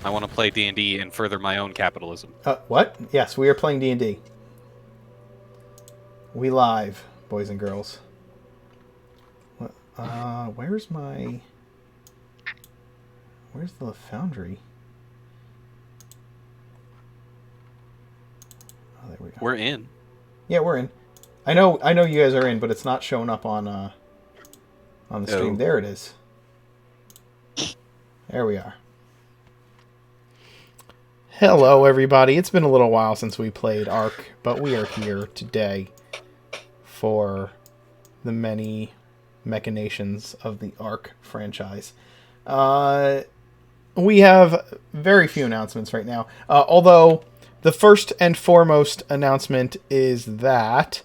I want to play D&D and further my own capitalism. What? Yes, we are playing D&D. We live, boys and girls. Where's the foundry? Oh, there we go. We're in. Yeah, we're in. I know you guys are in, but it's not showing up on the stream. Oh. There it is. There we are. Hello, everybody. It's been a little while since we played Ark, but we are here today for the many machinations of the Ark franchise. We have very few announcements right now, although the first and foremost announcement is that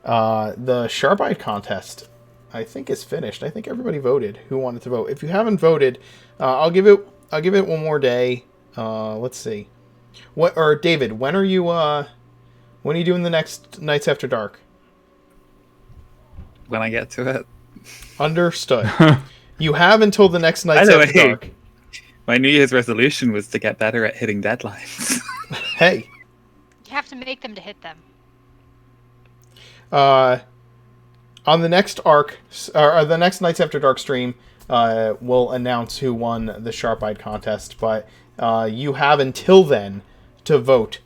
the Sharpeye contest, I think, is finished. I think everybody voted who wanted to vote. If you haven't voted, I'll give it one more day. Let's see. David, when are you doing the next Nights After Dark? When I get to it. Understood. You have until the next Nights After Dark. My New Year's resolution was to get better at hitting deadlines. Hey. You have to make them to hit them. On the next Ark, or the next Nights After Dark stream, we'll announce who won the Sharp-Eyed contest, but you have until then to vote.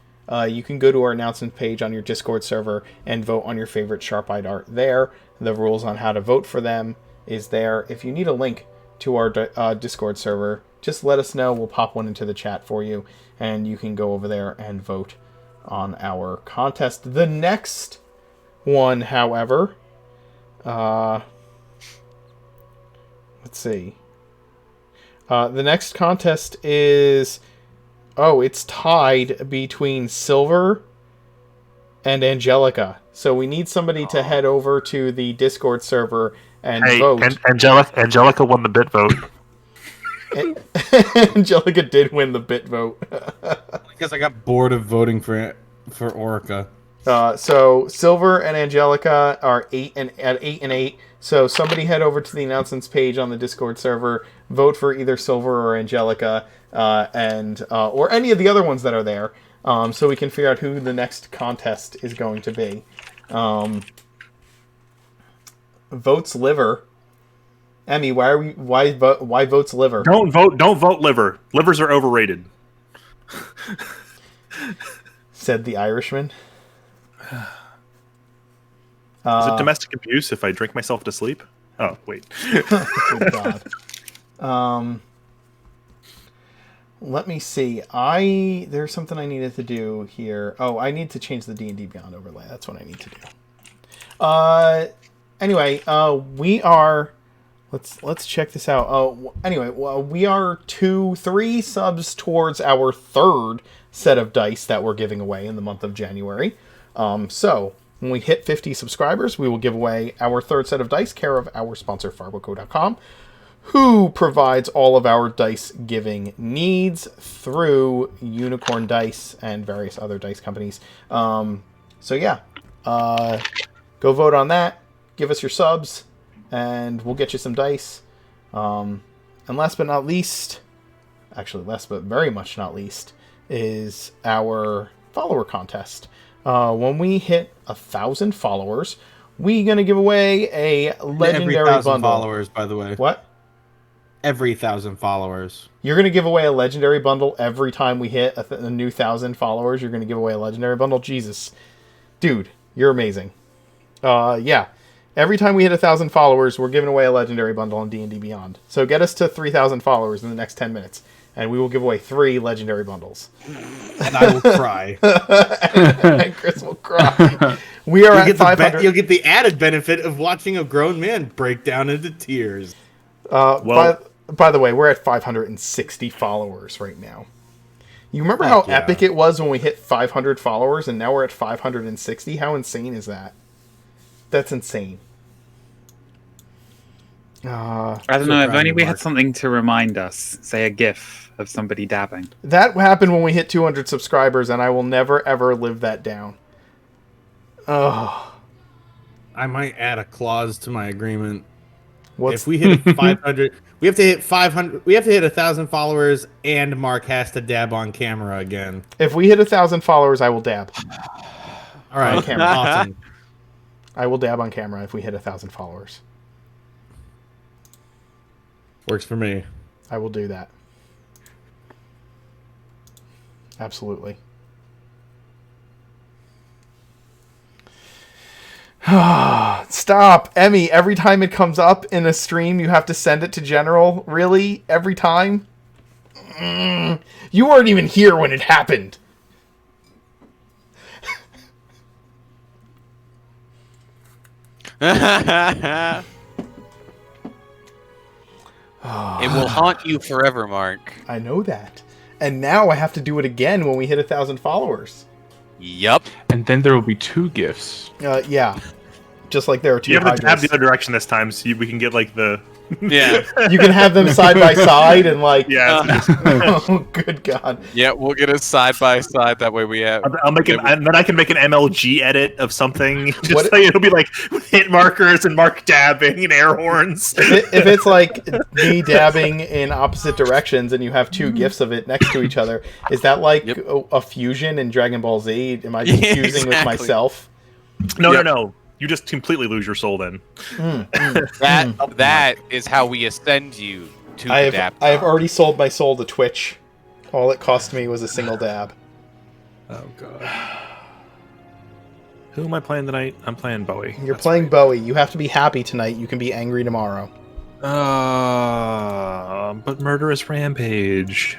You can go to our announcement page on your Discord server and vote on your favorite Sharp-Eyed art there. The rules on how to vote for them is there. If you need a link to our Discord server, just let us know. We'll pop one into the chat for you, and you can go over there and vote on our contest. The next one, however, let's see. The next contest is... it's tied between Silver and Angelica. So we need somebody to head over to the Discord server and vote. Angelica won the bit vote. Angelica did win the bit vote. Because I got bored of voting for Orca. So Silver and Angelica are 8 and 8. So somebody head over to the announcements page on the Discord server, vote for either Silver or Angelica, and or any of the other ones that are there, so we can figure out who the next contest is going to be. Votes liver. Emmy, why votes liver? Don't vote liver. Livers are overrated. Said the Irishman. Is it domestic abuse if I drink myself to sleep? Oh, wait. Oh, God. Let me see. There's something I needed to do here. Oh, I need to change the D&D Beyond overlay. That's what I need to do. Anyway, we are... Let's check this out. Anyway, we are 3 subs towards our third set of dice that we're giving away in the month of January. So, when we hit 50 subscribers, we will give away our third set of dice, care of our sponsor, farboco.com, who provides all of our dice giving needs through Unicorn Dice and various other dice companies. So yeah, go vote on that. Give us your subs, and we'll get you some dice. And last but not least, actually last but very much not least, is our follower contest. When we hit 1,000 followers, we're gonna give away a legendary every 1,000 bundle. followers, by the way. What? Every 1,000 followers. You're gonna give away a legendary bundle every time we hit a new 1,000 followers. You're gonna give away a legendary bundle. Jesus, dude, you're amazing. Yeah. Every time we hit 1,000 followers, we're giving away a legendary bundle on D&D Beyond. So get us to 3,000 followers in the next 10 minutes, and we will give away 3 legendary bundles. And I will cry. And Chris will cry. We are at 500. You'll get the added benefit of watching a grown man break down into tears. By the way, we're at 560 followers right now. You remember how epic it was when we hit 500 followers, and now we're at 560? How insane is that? That's insane. I don't know, if only we had something to remind us. Say a GIF of somebody dabbing. That happened when we hit 200 subscribers, and I will never, ever live that down. Oh. I might add a clause to my agreement. What's If we hit 500, we have to hit 500. We have to hit 1,000 followers, and Mark has to dab on camera again. if we hit 1,000 followers, I will dab. All right, On camera. awesome. I will dab on camera if we hit 1,000 followers. Works for me. I will do that. Absolutely. Stop, Emmy. Every time it comes up in a stream, you have to send it to General. Really? Every time? You weren't even here when it happened. It will haunt you forever, Mark. I know that. And now I have to do it again when we hit 1,000 followers. Yup. And then there will be 2 gifts. Yeah. Just like there are 2 You have to have hydras. the other direction this time, so we can get like the. Yeah. You can have them side by side and like. Yeah. Oh, good God. Yeah, we'll get it side by side. That way we have. I'll make and then I can make an MLG edit of something. Just What- like it'll be like hit markers and Mark dabbing and air horns. If it's like me dabbing in opposite directions and you have 2 gifs of it next to each other, is that like Yep. a fusion in Dragon Ball Z? Am I Yeah, confusing with exactly. myself? No, Yep. no. You just completely lose your soul then. That is how we ascend you to I the have dab. I have already sold my soul to Twitch. All it cost me was a single dab. Oh god. Who am I playing tonight? I'm playing Bowie. You're That's playing Bowie. You have to be happy tonight. You can be angry tomorrow. But Murderous Rampage.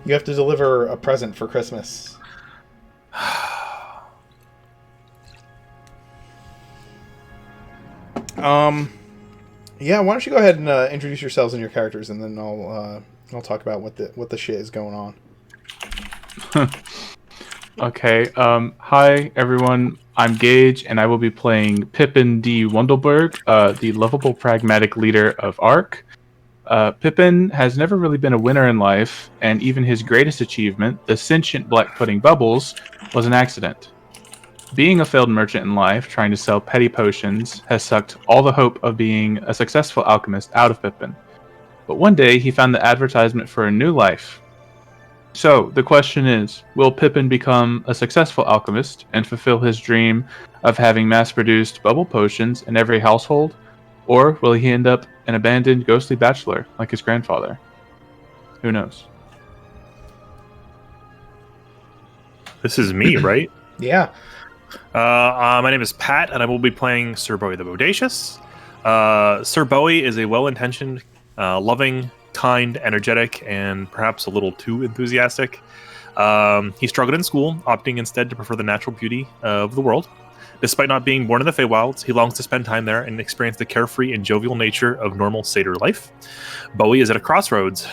You have to deliver a present for Christmas. Yeah, why don't you go ahead and introduce yourselves and your characters, and then I'll talk about what the shit is going on. Okay. Hi everyone. I'm Gage, and I will be playing Pippin D. Wundelberg, the lovable, pragmatic leader of ARC. Pippin has never really been a winner in life, and even his greatest achievement, the sentient black pudding bubbles, was an accident. Being a failed merchant in life, trying to sell petty potions, has sucked all the hope of being a successful alchemist out of Pippin. But one day, he found the advertisement for a new life. So, the question is, will Pippin become a successful alchemist and fulfill his dream of having mass-produced bubble potions in every household? Or will he end up an abandoned, ghostly bachelor like his grandfather? Who knows? This is me, right? Yeah. My name is Pat, and I will be playing Sir Bowie the Bodacious. Sir Bowie is a well-intentioned, loving, kind, energetic, and perhaps a little too enthusiastic. He struggled in school, opting instead to prefer the natural beauty of the world. Despite not being born in the Feywilds, he longs to spend time there and experience the carefree and jovial nature of normal satyr life. Bowie is at a crossroads.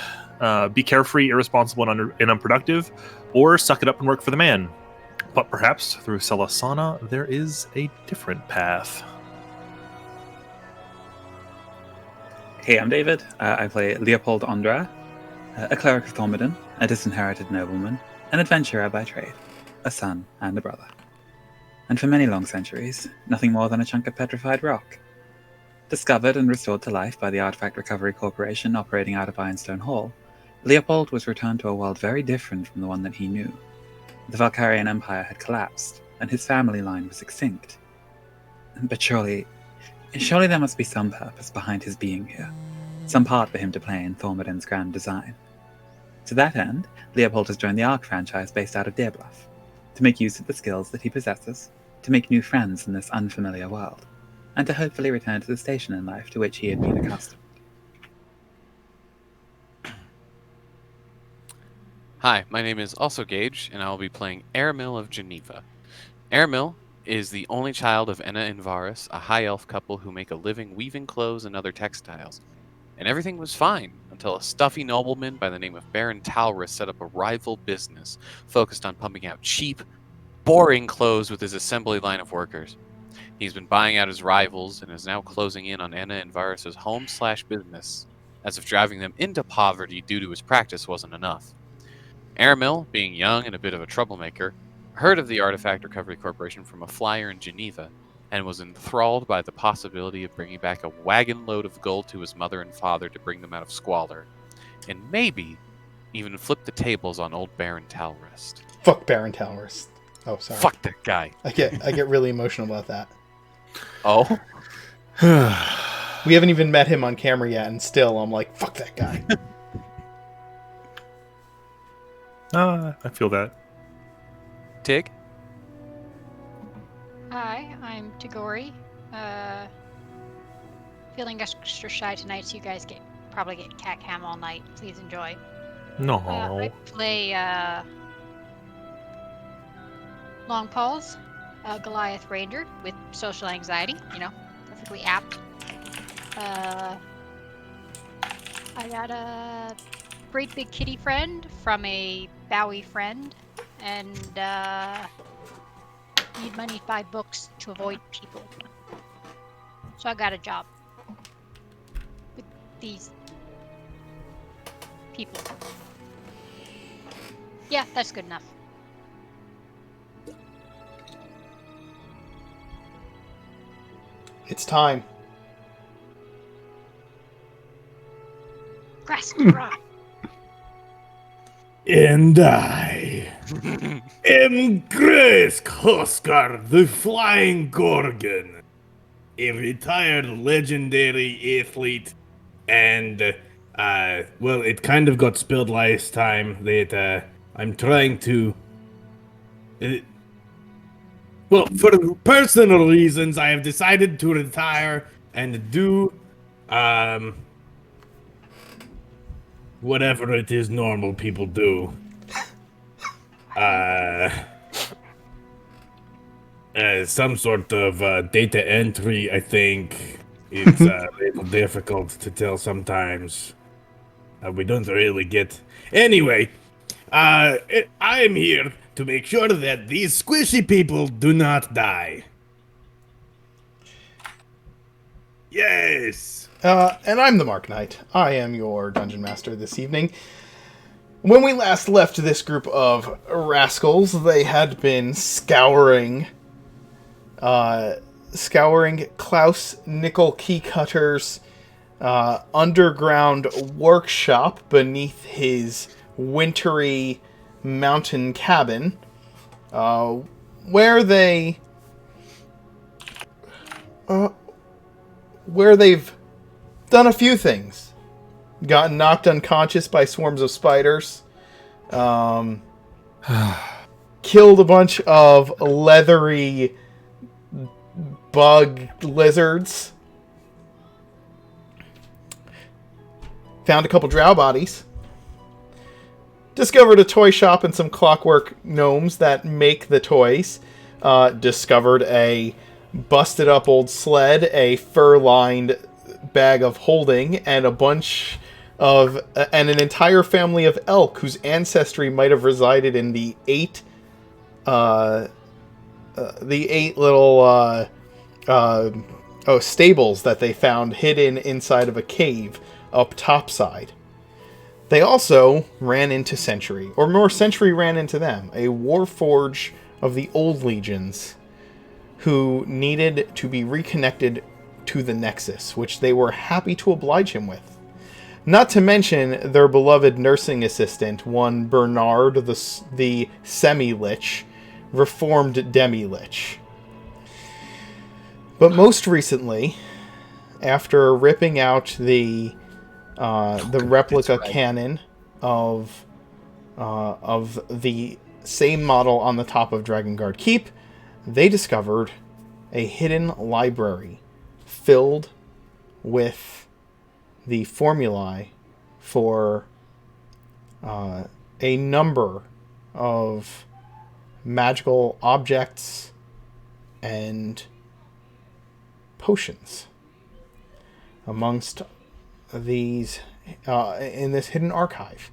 Be carefree, irresponsible, and unproductive, or suck it up and work for the man. But perhaps through Selasana, there is a different path. Hey, I'm David. I play Leopold Andra, a cleric of Thormodon, a disinherited nobleman, an adventurer by trade, a son and a brother. And for many long centuries, nothing more than a chunk of petrified rock. Discovered and restored to life by the Artifact Recovery Corporation operating out of Ironstone Hall, Leopold was returned to a world very different from the one that he knew. The Valkyrian Empire had collapsed, and his family line was extinct. But surely there must be some purpose behind his being here, some part for him to play in Thormodon's grand design. To that end, Leopold has joined the ARC franchise based out of Deerbluff, to make use of the skills that he possesses, to make new friends in this unfamiliar world, and to hopefully return to the station in life to which he had been accustomed. Hi, my name is also Gage, and I will be playing Aramil of Geneva. Aramil is the only child of Enna and Varus, a high elf couple who make a living weaving clothes and other textiles. And everything was fine until a stuffy nobleman by the name of Baron Talrus set up a rival business focused on pumping out cheap, boring clothes with his assembly line of workers. He's been buying out his rivals and is now closing in on Enna and Varus's home/business, as if driving them into poverty due to his practice wasn't enough. Aramil, being young and a bit of a troublemaker, heard of the Artifact Recovery Corporation from a flyer in Geneva and was enthralled by the possibility of bringing back a wagon load of gold to his mother and father to bring them out of squalor, and maybe even flip the tables on old Baron Talrest. Fuck Baron Talrest. Oh, sorry. Fuck that guy. I get really emotional about that. Oh, We haven't even met him on camera yet, and still I'm like, fuck that guy. I feel that. Tig? Hi, I'm Tagori. Feeling extra shy tonight, so you guys probably get cat cam all night. Please enjoy. No. I play Long Paws, Goliath Ranger with social anxiety. Perfectly apt. I got a great big kitty friend from a Bowie friend, and need money to buy books to avoid people. So I got a job with these people. Yeah, that's good enough. It's time. Grass to rock. And I am Grace Huskar, the Flying Gorgon, a retired legendary athlete, and, well, it kind of got spilled last time that, I'm trying to... well, for personal reasons, I have decided to retire and do, whatever it is normal people do. Some sort of data entry, I think. It's a little difficult to tell sometimes. We don't really get... Anyway, I am here to make sure that these squishy people do not die. Yes! And I'm the Mark Knight. I am your Dungeon Master this evening. When we last left this group of rascals, they had been scouring Klaus Nickel Keycutter's underground workshop beneath his wintry mountain cabin, where they've done a few things. Gotten knocked unconscious by swarms of spiders. Killed a bunch of leathery bug lizards. Found a couple drow bodies. Discovered a toy shop and some clockwork gnomes that make the toys. Discovered a busted up old sled, a fur-lined bag of holding, and an entire family of elk whose ancestry might have resided in the eight little stables that they found hidden inside of a cave up topside. They also ran into Century, or more, Century ran into them, a warforge of the old legions who needed to be reconnected to the Nexus, which they were happy to oblige him with. Not to mention their beloved nursing assistant, one Bernard, the semi-lich, reformed demi-lich. But most recently, after ripping out the replica cannon of the same model on the top of Drakengard Keep, they discovered a hidden library filled with the formulae for a number of magical objects and potions amongst these in this hidden archive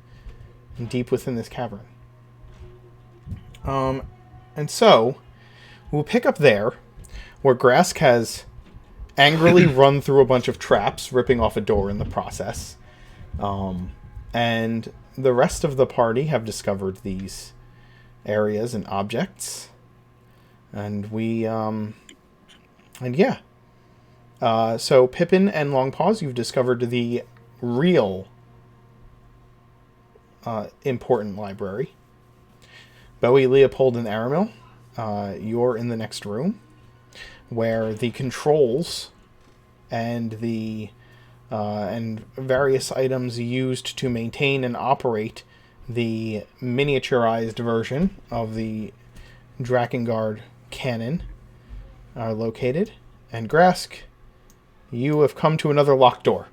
deep within this cavern. And so we'll pick up there where Grask has angrily run through a bunch of traps, ripping off a door in the process. And the rest of the party have discovered these areas and objects. And we And yeah. So Pippin and Longpaws, you've discovered the real important library. Bowie, Leopold, and Aramil, you're in the next room, where the controls and the and various items used to maintain and operate the miniaturized version of the Drakengard cannon are located. And Grask, you have come to another locked door.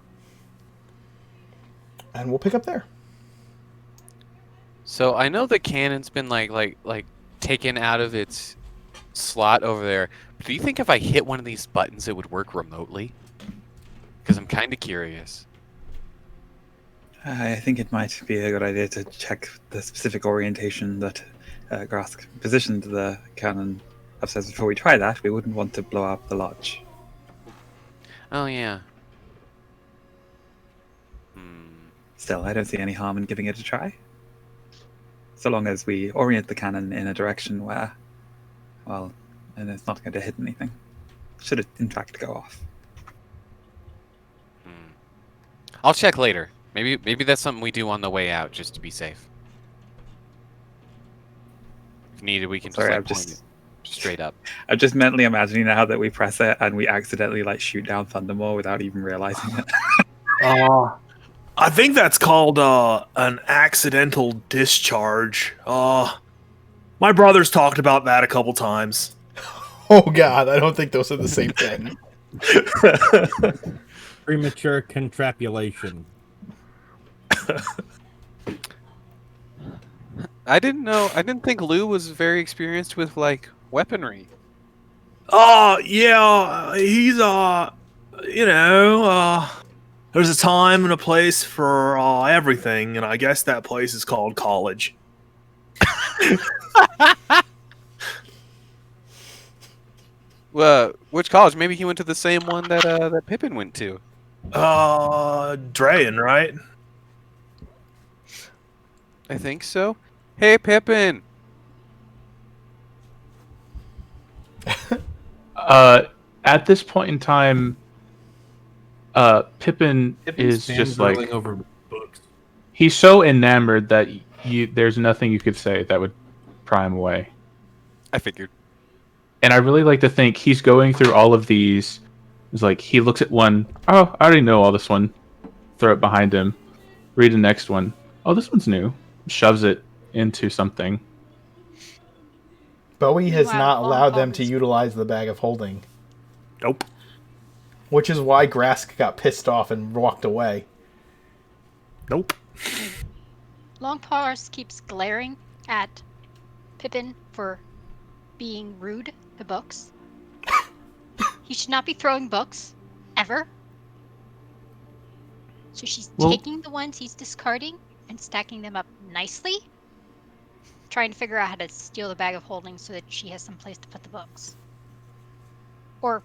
And we'll pick up there. So I know the cannon's been like taken out of its slot over there. Do you think if I hit one of these buttons it would work remotely? Because I'm kind of curious. I think it might be a good idea to check the specific orientation that Grask positioned the cannon upstairs before we try that. We wouldn't want to blow up the lodge. Oh yeah. Still, I don't see any harm in giving it a try. So long as we orient the cannon in a direction where, well, and it's not going to hit anything. Should it, in fact, go off? I'll check later. Maybe that's something we do on the way out, just to be safe. If needed, we can Sorry, point it straight up. I'm just mentally imagining now that we press it and we accidentally shoot down Thundermaw without even realizing it. I think that's called an accidental discharge. My brother's talked about that a couple times. Oh god, I don't think those are the same thing. Premature contrapulation. I didn't think Lou was very experienced with weaponry. Yeah, he's there's a time and a place for everything, and I guess that place is called college. Well, which college? Maybe he went to the same one that Pippin went to. Drayen, right? I think so. Hey, Pippin. At this point in time, Pippin is just over books. he's so enamored that there's nothing you could say that would pry him away. I figured. And I really like to think he's going through all of these. It's like he looks at one. Oh, I already know all this one. Throw it behind him. Read the next one. Oh, this one's new. Shoves it into something. Bowie has Wow, not allowed them to Longpaws. utilize the bag of holding, Nope. which is why Grask got pissed off and walked away. Nope. Longpaws keeps glaring at Pippin for being rude to books. He should not be throwing books, ever. So she's taking the ones he's discarding and stacking them up nicely, trying to figure out how to steal the bag of holding so that she has some place to put the books. Or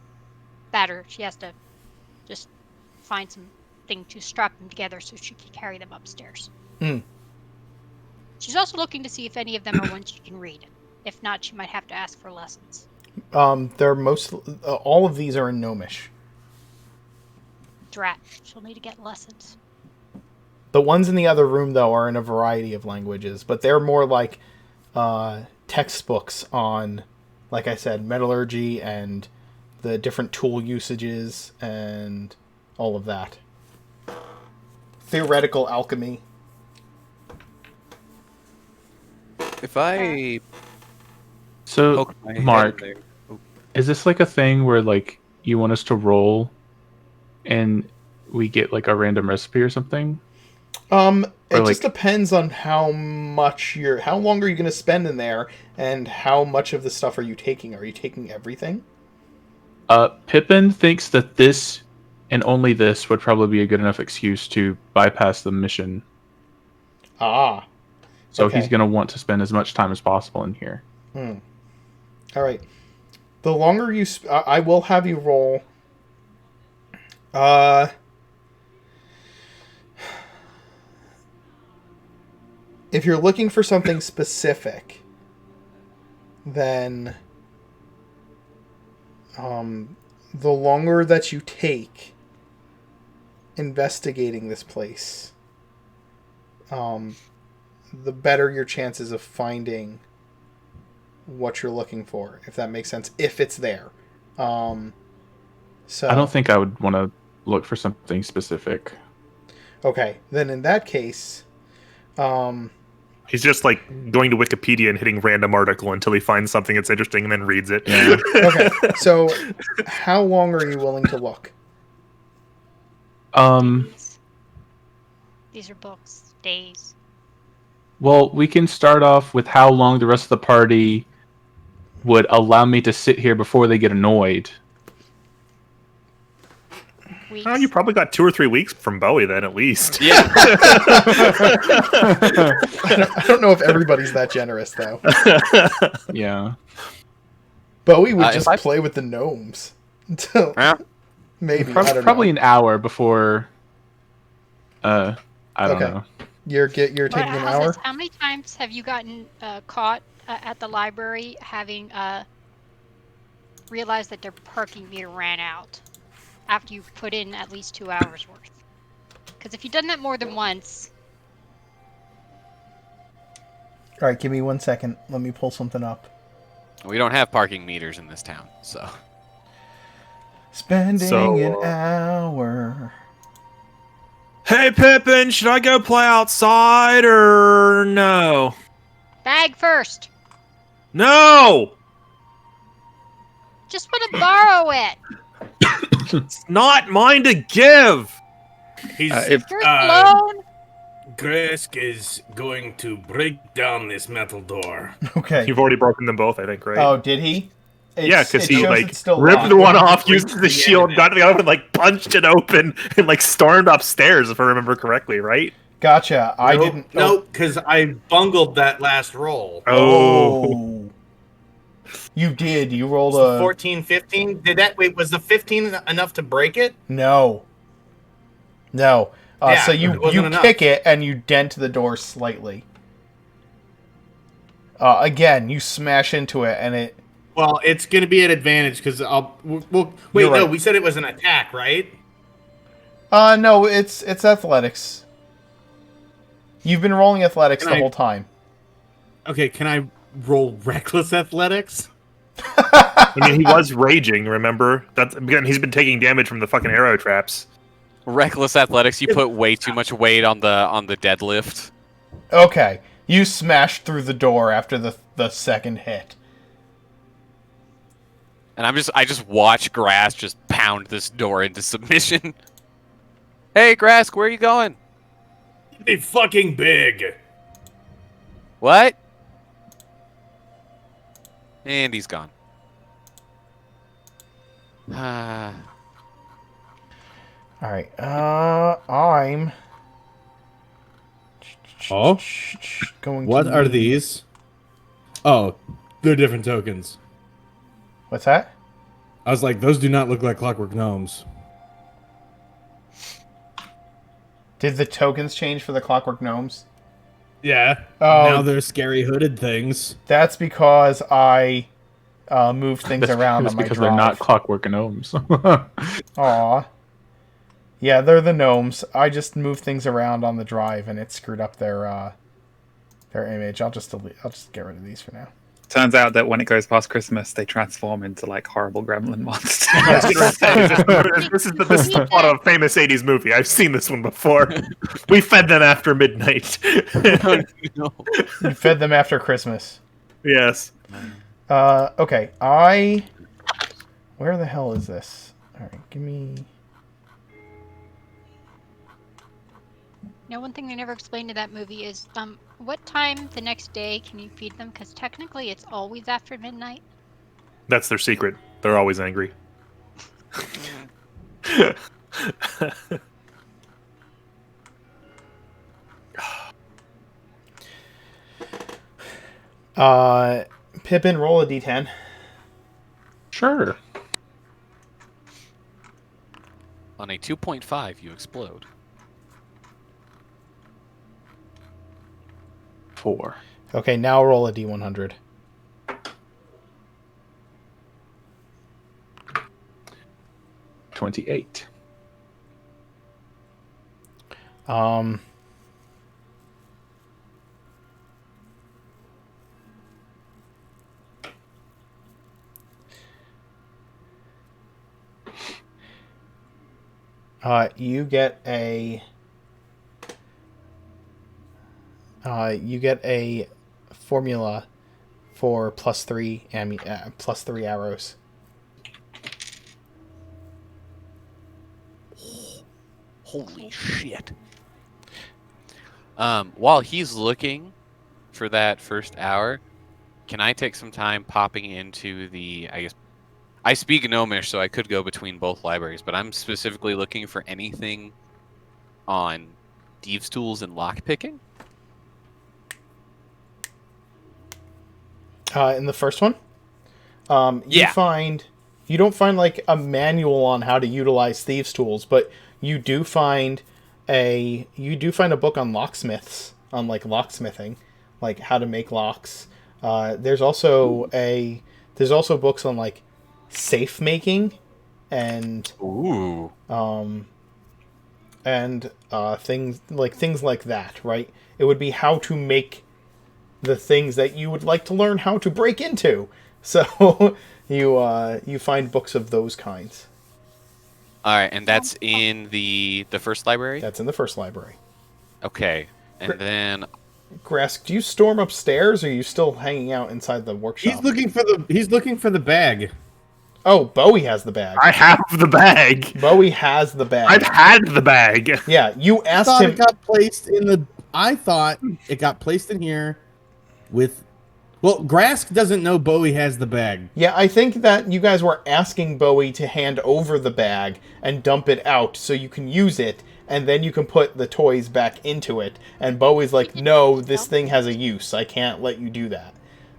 better, she has to just find something to strap them together so she can carry them upstairs. She's also looking to see if any of them are ones she can read. If not, she might have to ask for lessons. They're all of these are in Gnomish. Drat. She'll need to get lessons. The ones in the other room, though, are in a variety of languages, but they're more like textbooks on, like I said, metallurgy and the different tool usages and all of that. Theoretical alchemy. If I So, poke my head Mark, in there- is this like a thing where you want us to roll and we get a random recipe or something? It just depends on how long are you going to spend in there, and how much of the stuff are you taking? Are you taking everything? Pippin thinks that this and only this would probably be a good enough excuse to bypass the mission. Ah. So Okay. he's going to want to spend as much time as possible in here. All right. The longer you... I will have you roll... If you're looking for something specific, then the longer that you take investigating this place, the better your chances of finding what you're looking for, if that makes sense, if it's there. So I don't think I would want to look for something specific. Okay, then in that case, He's just like going to Wikipedia and hitting random article until he finds something that's interesting and then reads it. Yeah. okay. So, how long are you willing to look? These are books, days. Well, we can start off with how long the rest of the party would allow me to sit here before they get annoyed. Weeks. Oh, you probably got 2 or 3 weeks from Bowie then, at least. Yeah. I don't know if everybody's that generous, though. Yeah. Bowie would If just I- play with the gnomes. Until Yeah. maybe, I don't Probably know. an hour before. I don't Okay. know. You're taking an How's hour? this? How many times have you gotten caught at the library having realized that their parking meter ran out after you put in at least 2 hours worth? Because if you've done that more than once, All right, give me 1 second. Let me pull something up. We don't have parking meters in this town, so. Spending So, an hour. Hey, Pippin, should I go play outside or no? bag first. No! Just want to borrow it. It's not mine to give! He's You're alone. Gresk is going to break down this metal door. Okay. You've already broken them both, I think, right? Oh, did he? Yeah, because it he shows like it's still ripped locked. the one off, used Break the the shield, end. got to the other one, like punched it open, and like stormed upstairs, if I remember correctly, right? Gotcha. I Nope, didn't. Nope, because I bungled that last roll. Oh. You did. You rolled Was the a 14, 15? Did that wait? Was the 15 enough to break it? no. No. Yeah, So it you wasn't enough. kick it and you dent the door slightly. Again, you smash into it and it. Well, it's going to be an advantage because we'll wait. You're No, right. we said it was an attack, right? No, it's athletics. You've been rolling athletics Can the I- whole time. Okay, can I roll reckless athletics? I mean, he was raging, remember? That's again, he's been taking damage from the fucking arrow traps. Reckless athletics, you put way too much weight on the deadlift. Okay, you smashed through the door after the second hit. And I just watch Grass just pound this door into submission. Hey, Grass, where are you going? They fucking big. What? And he's gone. Ah, All right. I'm. Oh? Going. What to... are these? Oh, they're different tokens. What's that? I was like, those do not look like clockwork gnomes. Did the tokens change for the clockwork gnomes? Yeah. Oh. Now they're scary hooded things. That's because I moved things That's around because on my they're drive. not clockwork gnomes. Aw. Yeah, they're the gnomes. I just moved things around on the drive and it screwed up their image. I'll just get rid of these for now. Turns out that when it goes past Christmas, they transform into like horrible gremlin monsters. This is the plot of a famous 80s movie. I've seen this one before. We fed them after midnight. no. You fed them after Christmas. Yes. Okay, where the hell is this? Alright, give me... One thing they never explained to that movie is what time the next day can you feed them? Because technically it's always after midnight. That's their secret. They're always angry. Pippin, roll a d10. Sure. On a 2.5, you explode. 4. Okay, now roll a d100. 28. Um. You get a formula for +3 +3 arrows. Holy shit. While he's looking for that first hour, can I take some time popping into the, I guess, I speak Gnomish, so I could go between both libraries, but I'm specifically looking for anything on thieves' tools and lockpicking. In the first one, Yeah. you don't find like a manual on how to utilize thieves' tools, but you do find a book on locksmiths, on like locksmithing, like how to make locks. There's also books on like safe making and Ooh. things like that, right? It would be how to make the things that you would like to learn how to break into. So you find books of those kinds. All right, and that's in the first library? That's in the first library. Okay. And then Grask, do you storm upstairs, or are you still hanging out inside the workshop? He's looking for the bag. Oh, Bowie has the bag. I have the bag. Bowie has the bag. I've had the bag. Yeah, you asked I him. thought it got placed in here with. Well, Grask doesn't know Bowie has the bag. Yeah, I think that you guys were asking Bowie to hand over the bag and dump it out so you can use it, and then you can put the toys back into it. And Bowie's like, no, this thing has a use. I can't let you do that.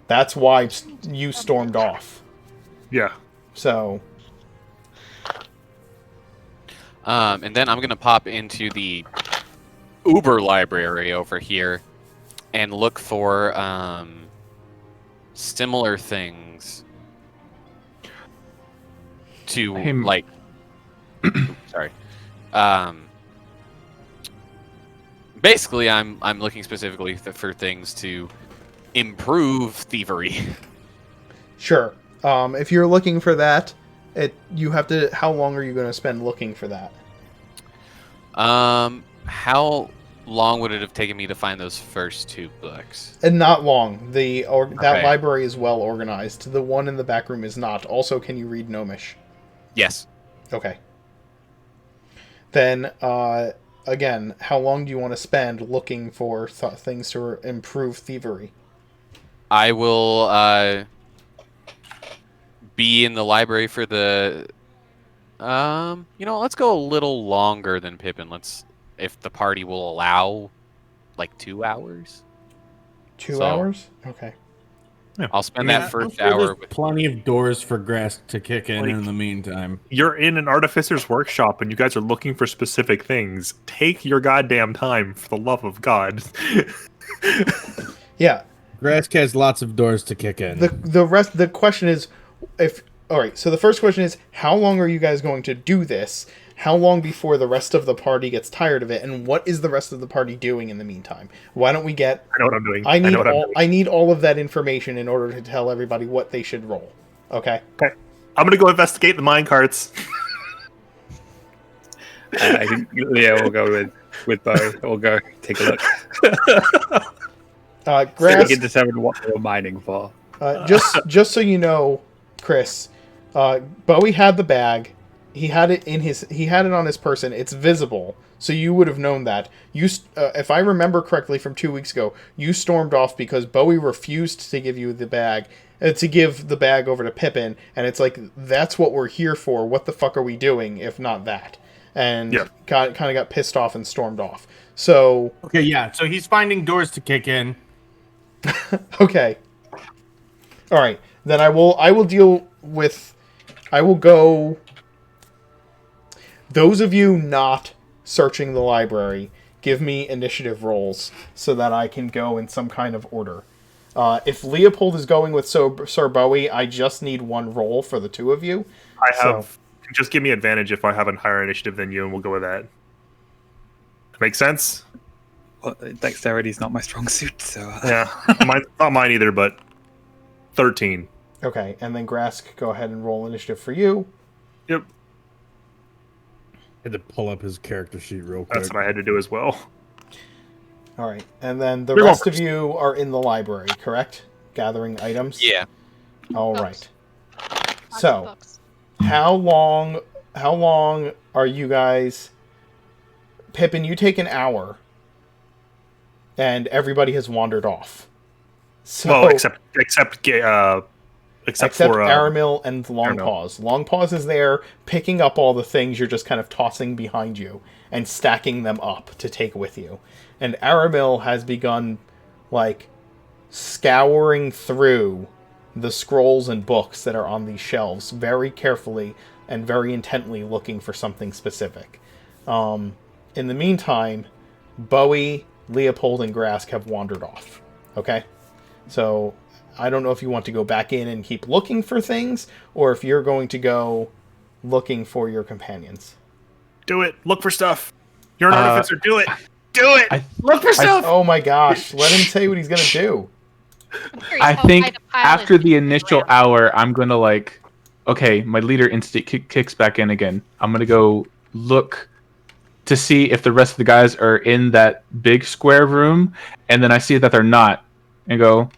That's why you stormed off. Yeah. So, and then I'm gonna pop into the Uber library over here and look for similar things to Him- like. Sorry. Basically, I'm looking specifically for things to improve thievery. sure. If you're looking for that, you have to. How long are you going to spend looking for that? How long would it have taken me to find those first two books? And not long. That Okay. library is well organized. The one in the back room is not. Also, can you read Gnomish? Yes. Okay. Then, again, how long do you want to spend looking for things to improve thievery? I will be in the library for the let's go a little longer than Pippin. If the party will allow like 2 hours. 2 So- hours? Okay. I'll spend Yeah, that I'm first sure hour there's with plenty of doors for Grask to kick in Like- the meantime. You're in an artificer's workshop and you guys are looking for specific things. Take your goddamn time, for the love of God. Yeah. Grask has lots of doors to kick in. The question is, all right. So the first question is, how long are you guys going to do this? How long before the rest of the party gets tired of it, and what is the rest of the party doing in the meantime? Why don't we get? I know what I'm doing. I need know what I'm all. doing. I need all of that information in order to tell everybody what they should roll. Okay. Okay. I'm gonna go investigate the mine carts. I think Leo will go with Bo. We'll go take a look. So we Grass. can determine what they were mining for. Just so you know, Chris, Bowie had the bag. He had it on his person. It's visible, so you would have known that. If I remember correctly from 2 weeks ago, you stormed off because Bowie refused to give you the bag, to give the bag over to Pippin, and it's like, that's what we're here for. What the fuck are we doing if not that? And Yeah. kind of got pissed off and stormed off. So Okay, yeah. So he's finding doors to kick in. okay, all right. Then I will deal with. I will go. Those of you not searching the library, give me initiative rolls so that I can go in some kind of order. If Leopold is going with Sir Bowie, I just need one roll for the two of you. I have Just give me advantage if I have a higher initiative than you, and we'll go with that. Make sense? Well, dexterity is not my strong suit, so Yeah, not mine either, but 13. Okay, and then Grask, go ahead and roll initiative for you. Yep, Had to pull up his character sheet real quick. that's what I had to do as well. All right, and then the You're rest going of you are in the library, correct? Gathering items. Yeah. All Books. right. Lots of So, books. how long are you guys? Pippin, you take an hour, and everybody has wandered off. So, Well, except except for Aramil and Aramil. Longpaws. Longpaws is there picking up all the things you're just kind of tossing behind you and stacking them up to take with you. And Aramil has begun, like, scouring through the scrolls and books that are on these shelves very carefully and very intently looking for something specific. In the meantime, Bowie, Leopold, and Grask have wandered off. Okay? So, I don't know if you want to go back in and keep looking for things, or if you're going to go looking for your companions. do it. Look for stuff. You're an artificer. Do it. Do it. Look for Oh my gosh, let him say what he's going to do. I'm curious I how high think the pile after is the between initial lamps. hour, I'm gonna like, okay, my leader instinct kicks back in again. I'm gonna go look to see if the rest of the guys are in that big square room, and then I see that they're not, and go,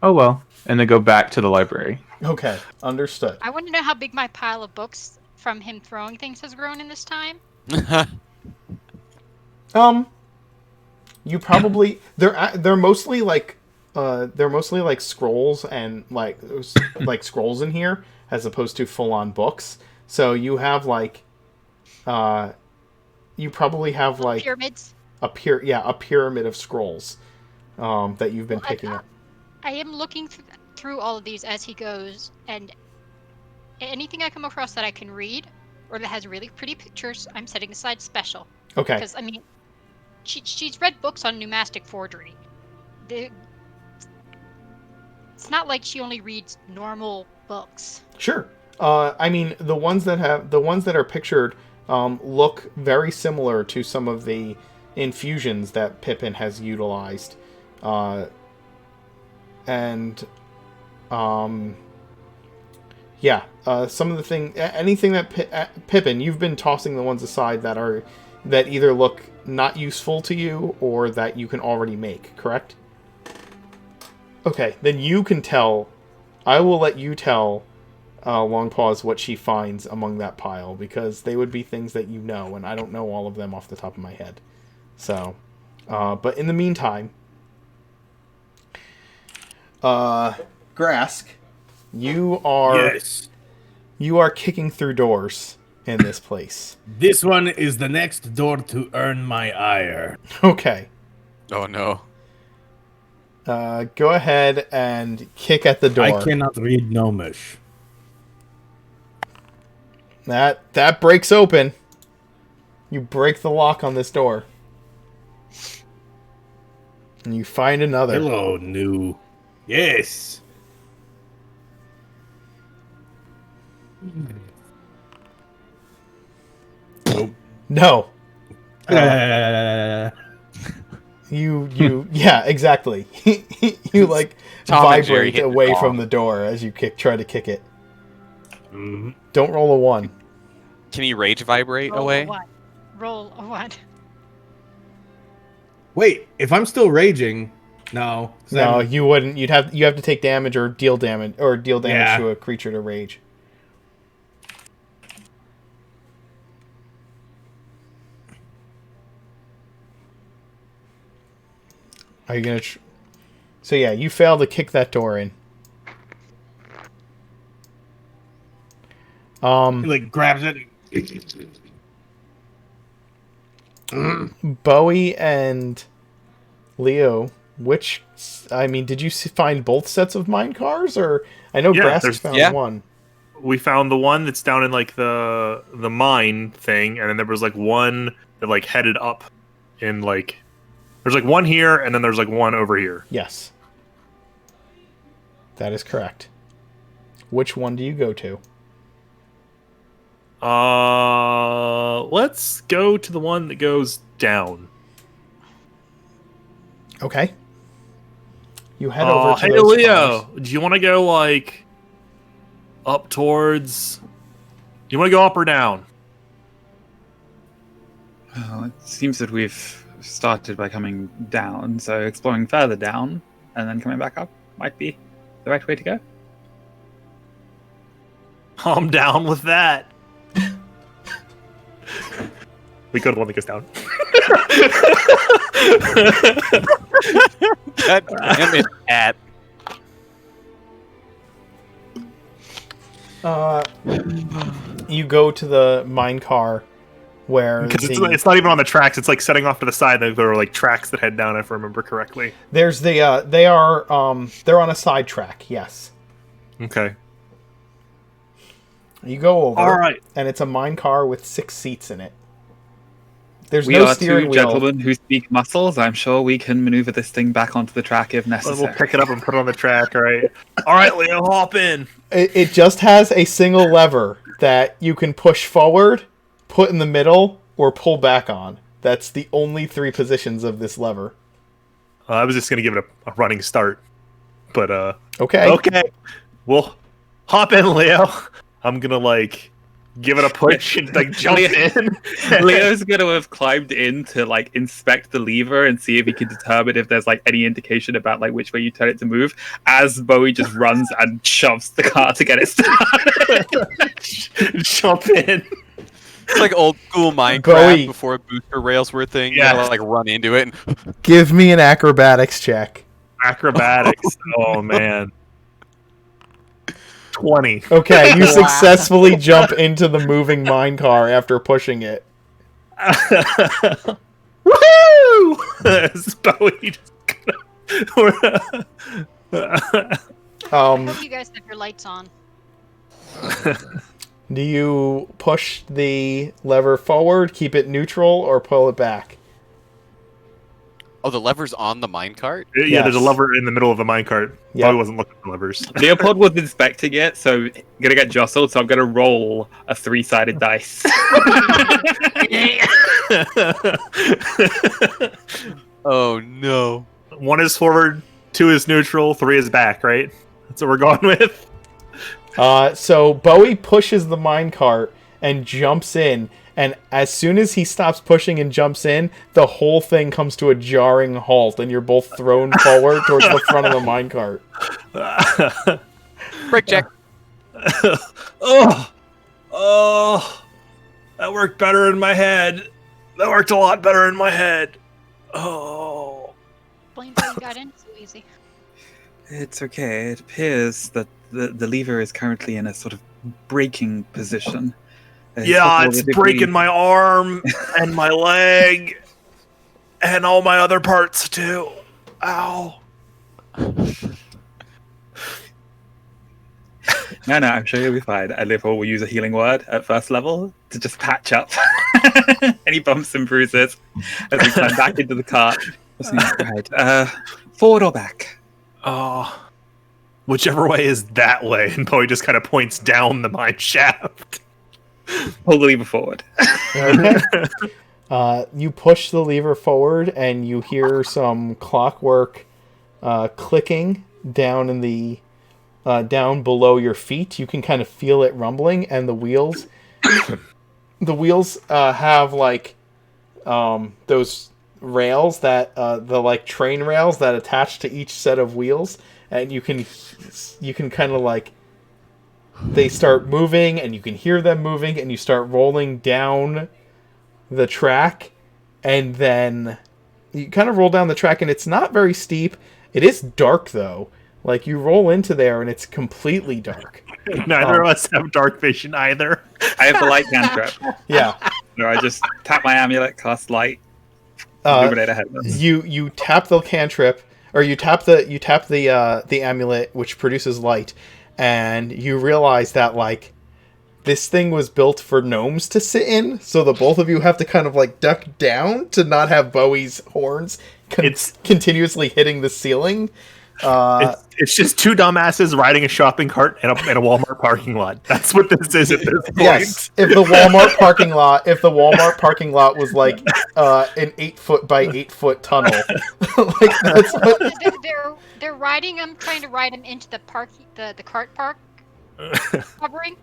oh well, and then go back to the library. Okay, understood. I want to know how big my pile of books from him throwing things has grown in this time. You probably they're mostly like scrolls and like scrolls in here as opposed to full on books. So you have like you probably have like Pyramids. a pyramid of scrolls that you've been Well, picking up. I am looking through all of these as he goes, and anything I come across that I can read or that has really pretty pictures, I'm setting aside special. Okay. Because, I mean, she's read books on pneumatic forgery. It's not like she only reads normal books. Sure. I mean, the ones that are pictured look very similar to some of the infusions that Pippin has utilized, and some of the anything that Pippin, you've been tossing the ones aside that either look not useful to you or that you can already make, correct? Okay, then you can tell. I will let you tell Longpaws what she finds among that pile, because they would be things that you know, and I don't know all of them off the top of my head. So, but in the meantime, Grask, you are kicking through doors in this place. This one is the next door to earn my ire. Okay. Oh no. Go ahead and kick at the door. I cannot read Gnomish. That breaks open. You break the lock on this door. And you find another. Hello, new. Yes. Nope. No. Yeah, exactly. You like Tom and Jerry vibrate hit the away bomb. from the door as you try to kick it. Mhm. Don't roll a 1. Can you rage vibrate Roll away? a 1. Roll a 1. Wait, if I'm still raging, no. 'Cause No, I'm- you wouldn't. You have to take damage or deal damage Yeah. to a creature to rage. Are you gonna? So yeah, you fail to kick that door in. He like grabs it. Bowie and Leo, did you find both sets of mine cars, or I know Yeah, Grass there's- found yeah. one. We found the one that's down in like the mine thing, and then there was like one that like headed up in like there's like one here, and then there's like one over here. Yes, that is correct. Which one do you go to? Let's go to the one that goes down. Okay. You head over to Hey, those Leo, cars. do you want to go, like, up towards... Do you want to go up or down? Well, it seems that we've started by coming down, so exploring further down and then coming back up might be the right way to go. I'm down with that. We go to the one that goes down. God damn it, Pat. You go to the mine car where Because it's not even on the tracks. It's like setting off to the side. There are like tracks that head down, if I remember correctly. there's the they are they're on a side track. Yes. Okay. You go over. All right. And it's a mine car with 6 seats in it. There's We no are steering two wheel. gentlemen who speak muscles. I'm sure we can maneuver this thing back onto the track if necessary. We'll pick it up and put it on the track. All right. All right, Leo, hop in. It just has a single lever that you can push forward, put in the middle, or pull back on. That's the only 3 positions of this lever. I was just gonna give it a running start, but Okay. okay. Well, hop in, Leo. I'm gonna like give it a push and like jump in. Leo's going to have climbed in to like inspect the lever and see if he can determine if there's like any indication about like which way you turn it to move. As Bowie just runs and shoves the car to get it started. Jump in. It's like old school Bowie. Minecraft before booster rails were a thing. Yeah. You gotta like run into it. And Give me an acrobatics check. Acrobatics. Oh man. 20. Okay, you successfully jump into the moving mine car after pushing it. Woo! It's Bowie just Um, Hope you guys have your lights on. do you push the lever forward, keep it neutral, or pull it back? oh, the lever's on the minecart? Yeah, there's a Yes. lever in the middle of the minecart. Yep. Bowie wasn't looking for levers. Leopold was inspecting it, so gonna get jostled, so I'm gonna roll a 3-sided dice. Oh no. 1 is forward, 2 is neutral, 3 is back, right? That's what we're going with. So Bowie pushes the minecart and jumps in, and as soon as he stops pushing and jumps in, the whole thing comes to a jarring halt, and you're both thrown forward towards the front of the minecart. Break check. Oh, that worked better in my head. That worked a lot better in my head. Oh. Blame how you got in so easy. It's okay. It appears that the lever is currently in a sort of braking position. Yeah, possible it's that if we- breaking my arm and my leg and all my other parts too. Ow. No, I'm sure you'll be fine. And Leopold will use a healing word at first level to just patch up any bumps and bruises as we climb back into the cart. Right. Forward or back? Oh. Whichever way is that way. And Bowie just kind of points down the mine shaft. Pull the lever forward. You push the lever forward, and you hear some clockwork clicking down in the down below your feet. You can kind of feel it rumbling, and the wheels have like those rails that the like train rails that attach to each set of wheels, and you can kind of like they start moving, and you can hear them moving, and you start rolling down the track, and then you kind of roll down the track, and it's not very steep. It is dark though. Like you roll into there, and it's completely dark. Neither of us have dark vision either. I have the light cantrip. Yeah. So I just tap my amulet, cast light, illuminate ahead of us. You tap the cantrip, or you tap the amulet, which produces light, and you realize that like this thing was built for gnomes to sit in, so the both of you have to kind of like duck down to not have Bowie's horns It's- continuously hitting the ceiling. It's just two dumbasses riding a shopping cart in a Walmart parking lot. That's what this is at this point. Yes. If the Walmart parking lot was like an 8-foot by 8-foot tunnel, like that's what. They're riding them, trying to ride them into the park, the cart park covering.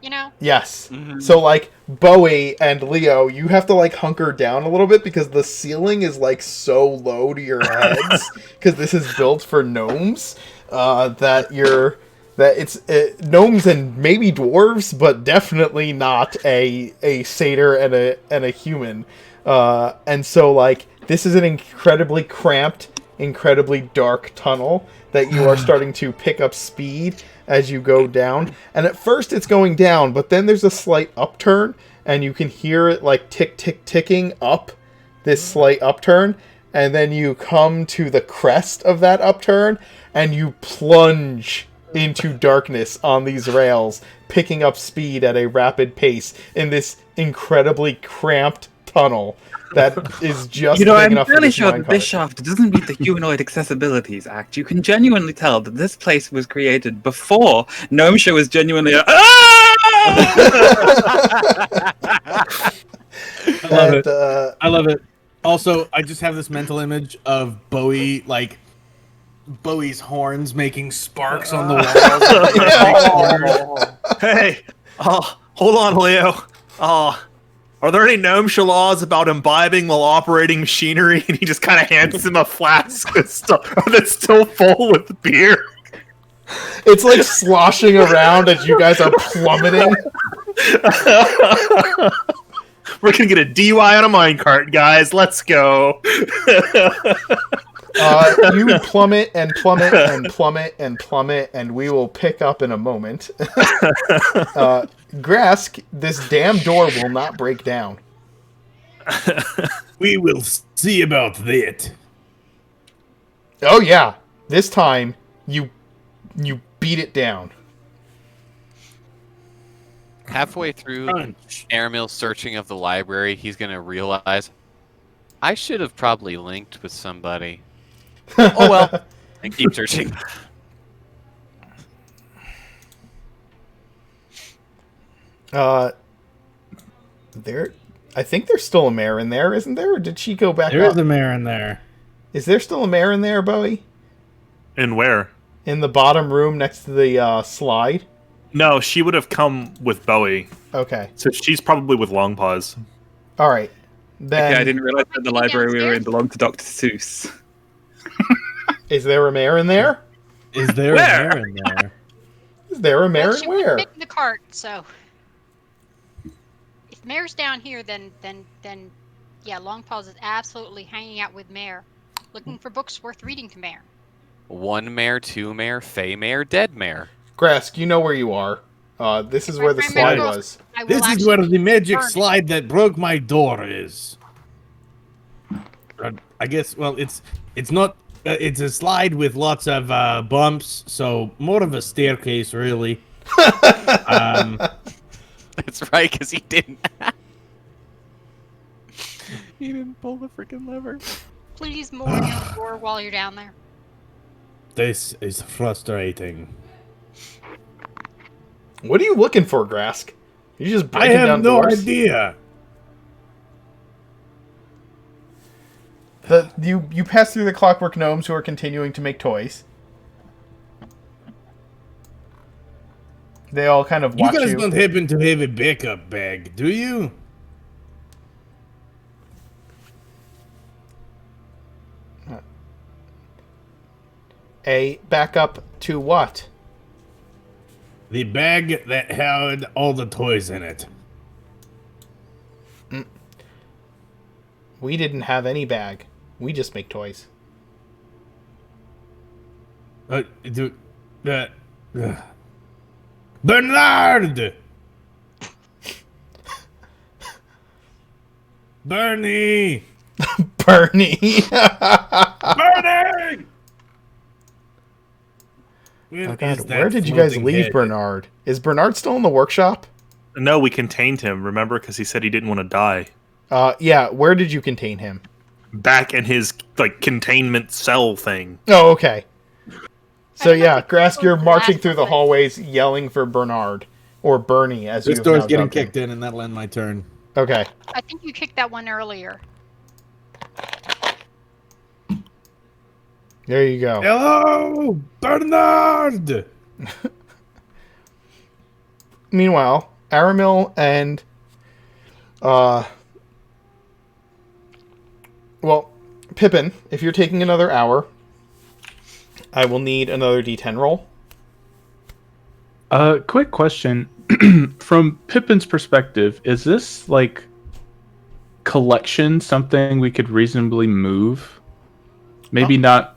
You know? Yes. So like Bowie and Leo, you have to like hunker down a little bit because the ceiling is like so low to your heads because this is built for gnomes. That it's gnomes and maybe dwarves, but definitely not a satyr and a human. And so like this is an incredibly cramped, incredibly dark tunnel that you are starting to pick up speed as you go down. And at first it's going down, but then there's a slight upturn and you can hear it like ticking up this slight upturn. And then you come to the crest of that upturn and you plunge into darkness on these rails, picking up speed at a rapid pace in this incredibly cramped tunnel that is just big I'm enough fairly for sure that this shaft doesn't meet the Humanoid Accessibilities Act. You can genuinely tell that this place was created before Gnome Show was genuinely I love it. Also, I just have this mental image of Bowie's horns making sparks on the walls. Hey, hold on, Leo. Are there any gnome laws about imbibing while operating machinery? And he just kind of hands him a flask that's still full with beer. It's like sloshing around as you guys are plummeting. We're gonna get a DUI on a minecart, guys. Let's go. You plummet and plummet and plummet and plummet, and we will pick up in a moment. Grask, this damn door will not break down. We will see about that. Oh yeah, this time you beat it down. Halfway through Crunch. Aramil's searching of the library, he's going to realize, I should have probably linked with somebody. Oh well. And keep searching. I think there's still a mare in there, isn't there? Or did she go back There up? is a mare in there. Is there still a mare in there, Bowie? And where? In the bottom room next to the slide? No, she would have come with Bowie. Okay. So she's probably with Longpaws. Alright. Then Okay, I didn't realize that the library we were in belonged to Dr. Seuss. is there a mare in there? Is there Where? a mare in there? Is there a mare Well, in she where? wouldn't fit in the cart, so if Mare's down here, then yeah, Longpaws is absolutely hanging out with Mare, looking for books worth reading to Mare. 1 mare, 2 mare, fey mare, dead mare. Grask, you know where you are. This is where the slide Remember, was. I will This is actually where the magic burn it. slide that broke my door is. I guess. Well, it's not. It's a slide with lots of bumps, so more of a staircase, really. That's right, because he didn't. He didn't pull the freaking lever. Please moor your door while you're down there. This is frustrating. What are you looking for, Grask? You just I breaking have down no doors? idea. You pass through the clockwork gnomes who are continuing to make toys. They all kind of watch You guys you. don't happen to have a backup bag, do you? A backup to what? The bag that had all the toys in it. We didn't have any bag. We just make toys. Bernard! Bernie! Bernie! Bernie! Oh God, where did you guys leave Bernard? Is Bernard still in the workshop? No, we contained him, remember? Because he said he didn't want to die. Yeah, where did you contain him? Back in his, containment cell thing. Oh, okay. So don't know yeah, if you Grask, can you're go marching last through the one. hallways yelling for Bernard. Or Bernie, as you This have door's now getting dubbed him. kicked in, and that'll end my turn. Okay. I think you kicked that one earlier. There you go. Hello, Bernard! Meanwhile, Aramil and Pippin, if you're taking another hour, I will need another D10 roll. Quick question. From Pippin's perspective, is this like collection something we could reasonably move? Maybe not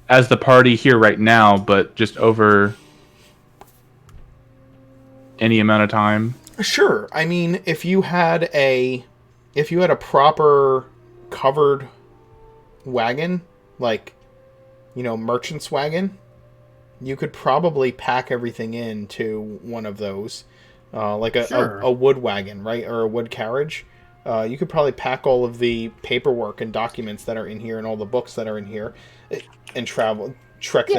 as the party here right now, but just over any amount of time. Sure. I mean, if you had a proper covered wagon, like, you know, merchant's wagon, you could probably pack everything into one of those, like a wood wagon, right, or a wood carriage. You could probably pack all of the paperwork and documents that are in here and all the books that are in here, and trek them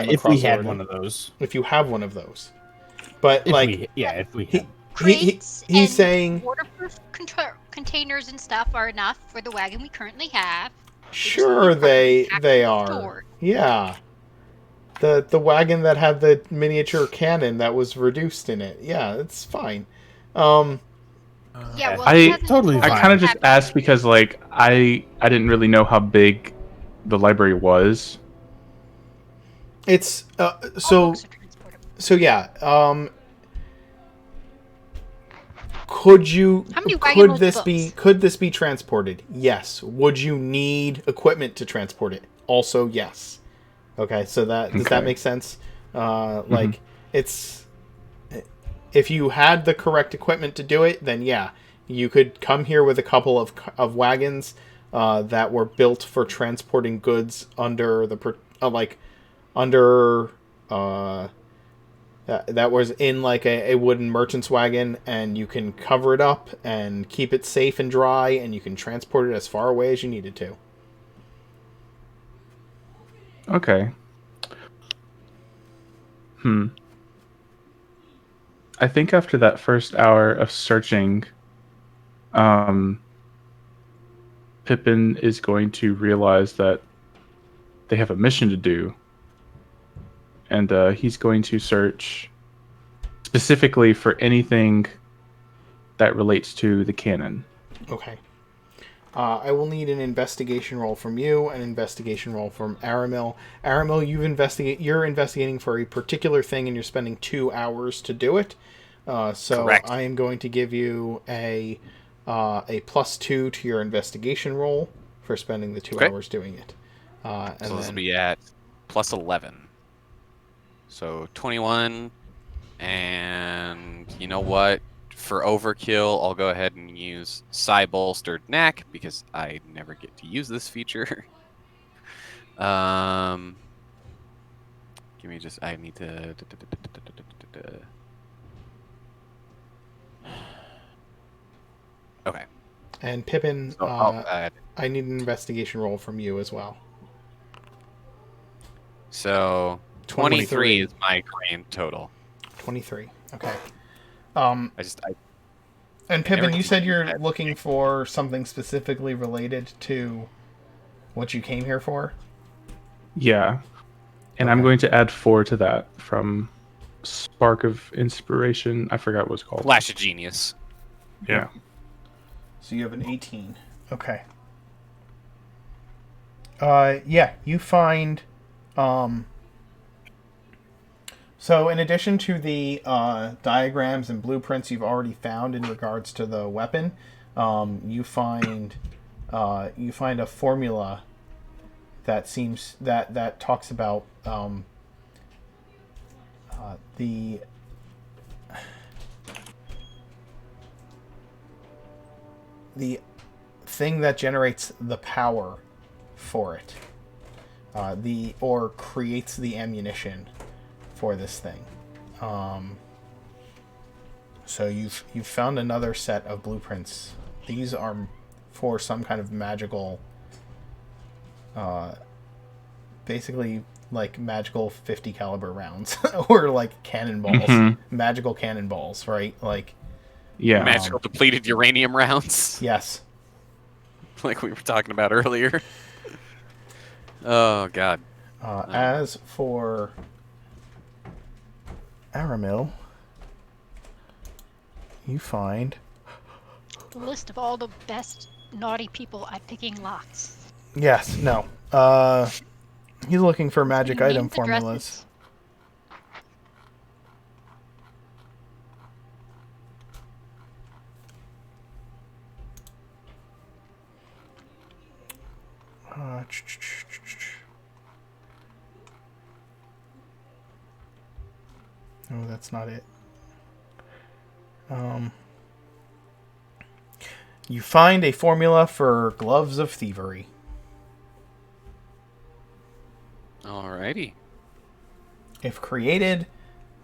If across. we had the one of those. If you have one of those, but If like, we had. Crates he's and saying waterproof containers and stuff are enough for the wagon we currently have. sure they are. Stored. Yeah. The wagon that had the miniature cannon that was reduced in it. Yeah, it's fine. Yeah, well, I- he hasn't Totally told I fine. us kind of that just asked because like I didn't really know how big the library was. It's all so books are transportable. so yeah. Could you How many wagon loads of could this be transported? Yes. Would you need equipment to transport it? Also yes. Okay, so that does that Okay. make sense? Like it's if you had the correct equipment to do it, then yeah, you could come here with a couple of wagons that were built for transporting goods under the that was in like a wooden merchant's wagon, and you can cover it up and keep it safe and dry, and you can transport it as far away as you needed to. Okay. I think after that first hour of searching, Pippin is going to realize that they have a mission to do. And he's going to search specifically for anything that relates to the cannon. Okay. I will need an investigation roll from you, an investigation roll from Aramil. Aramil, you're investigating for a particular thing, and you're spending 2 hours to do it. So Correct. I am going to give you a +2 to your investigation roll for spending the 2 Okay. hours doing it. And So this will then, be at plus 11. So 21. And you know what? For overkill, I'll go ahead and use Psi Bolstered Knack because I never get to use this feature. Give me just. I need to. Okay. and Pippin, So I'll add. I need an investigation roll from you as well. So 23 is my grand total. 23. Okay. I And never Pippin, you can said do you're that. looking for something specifically related to what you came here for? Yeah. And I'm Okay. going to add 4 to that from Spark of Inspiration. I forgot what it's called. Flash of Genius. Yeah. So you have an 18. Okay. Yeah, you find so in addition to the diagrams and blueprints you've already found in regards to the weapon, you find a formula that seems that talks about the thing that generates the power for it, or creates the ammunition for this thing. So you've found another set of blueprints. These are for some kind of magical basically like magical 50 caliber rounds or like cannonballs, Mhm. magical cannonballs, right? Like Yeah. Magical depleted uranium rounds, yes. like we were talking about earlier. Oh God. As for Aramil, you find The list of all the best naughty people at picking locks. yes, no. He's looking for magic Names, item formulas. addresses. Uh, No, that's not it. You find a formula for gloves of thievery. Alrighty. If created,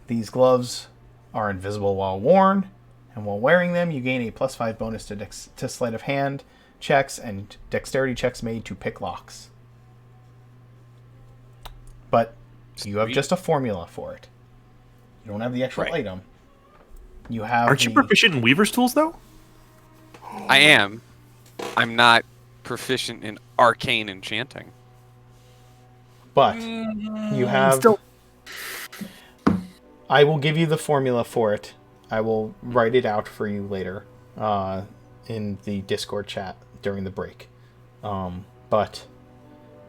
these gloves are invisible while worn, and while wearing them, you gain a +5 bonus to sleight of hand checks and dexterity checks made to pick locks. But you have Sweet. just a formula for it. You don't have the actual Right. item. You have Aren't you proficient in Weaver's tools, though? I am. I'm not proficient in arcane enchanting. but you have. Still. I will give you the formula for it. I will write it out for you later in the Discord chat during the break. But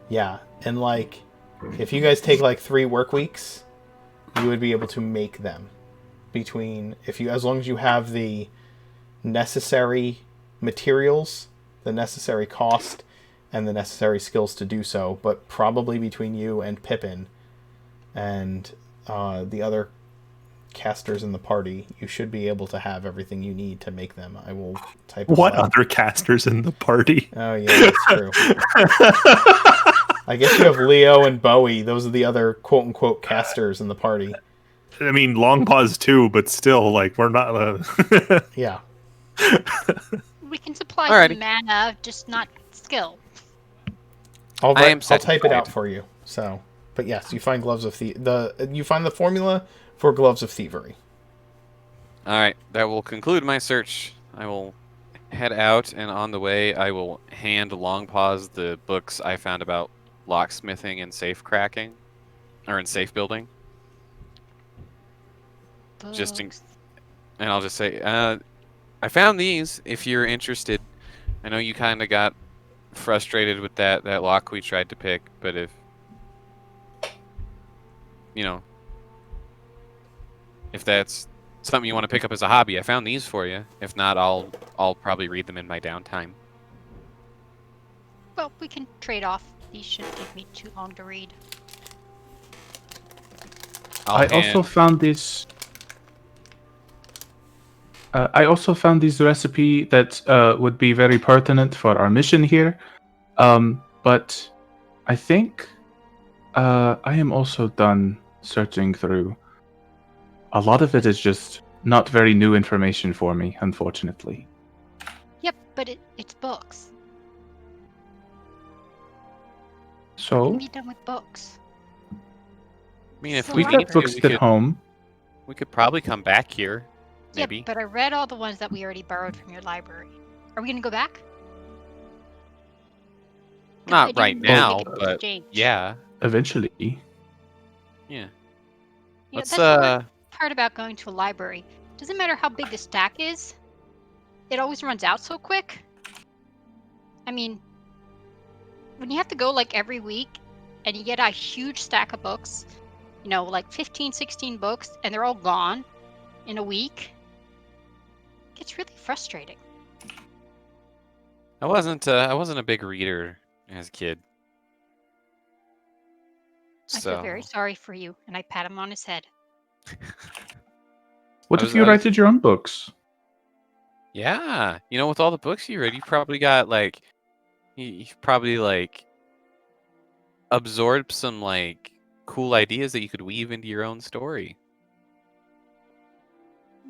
yeah, and like if you guys take like 3 work weeks, you would be able to make them between as long as you have the necessary materials, the necessary cost, and the necessary skills to do so. But probably between you and Pippin and the other casters in the party, you should be able to have everything you need to make them. I will type it What out. other casters in the party? Oh yeah, that's true. I guess you have Leo and Bowie. Those are the other quote unquote casters in the party. I mean, long pause too, but still, like, we're not. Yeah. We can supply Alrighty. some mana, just not skill. I'll I am I'll type it satisfied. out for you. So, but yes, you find gloves of you find the formula for gloves of thievery. Alright, that will conclude my search. I will head out, and on the way, I will hand Long Pause the books I found about locksmithing and safe cracking, or in safe building. Just in- Books. And I'll just say, I found these if you're interested. I know you kind of got frustrated with that lock we tried to pick, but if, you know, if that's something you want to pick up as a hobby, I found these for you. If not, I'll probably read them in my downtime. Well, we can trade off. These shouldn't take me too long to read. I also found this. I also found this recipe that would be very pertinent for our mission here. But I think I am also done searching through. A lot of it is just not very new information for me, unfortunately. Yep, but it's books. We So can be done with books. I mean, if So we we've need got to, books at home. we could probably come back here. Maybe. Yep, but I read all the ones that we already borrowed from your library. Are we gonna go back? 'Cause I Not didn't right really now, think it was but changed. yeah. Eventually. Yeah. Yeah, Let's that's the worst part about going to a library. Doesn't matter how big the stack is, it always runs out so quick. I mean, when you have to go like every week and you get a huge stack of books, you know, like 15, 16 books, and they're all gone in a week, it gets really frustrating. I wasn't a big reader as a kid. I So feel very sorry for you, and I pat him on his head. What I if was- you I was- write your own books? yeah, you know, with all the books you read, you probably got like you've probably like absorbed some like cool ideas that you could weave into your own story.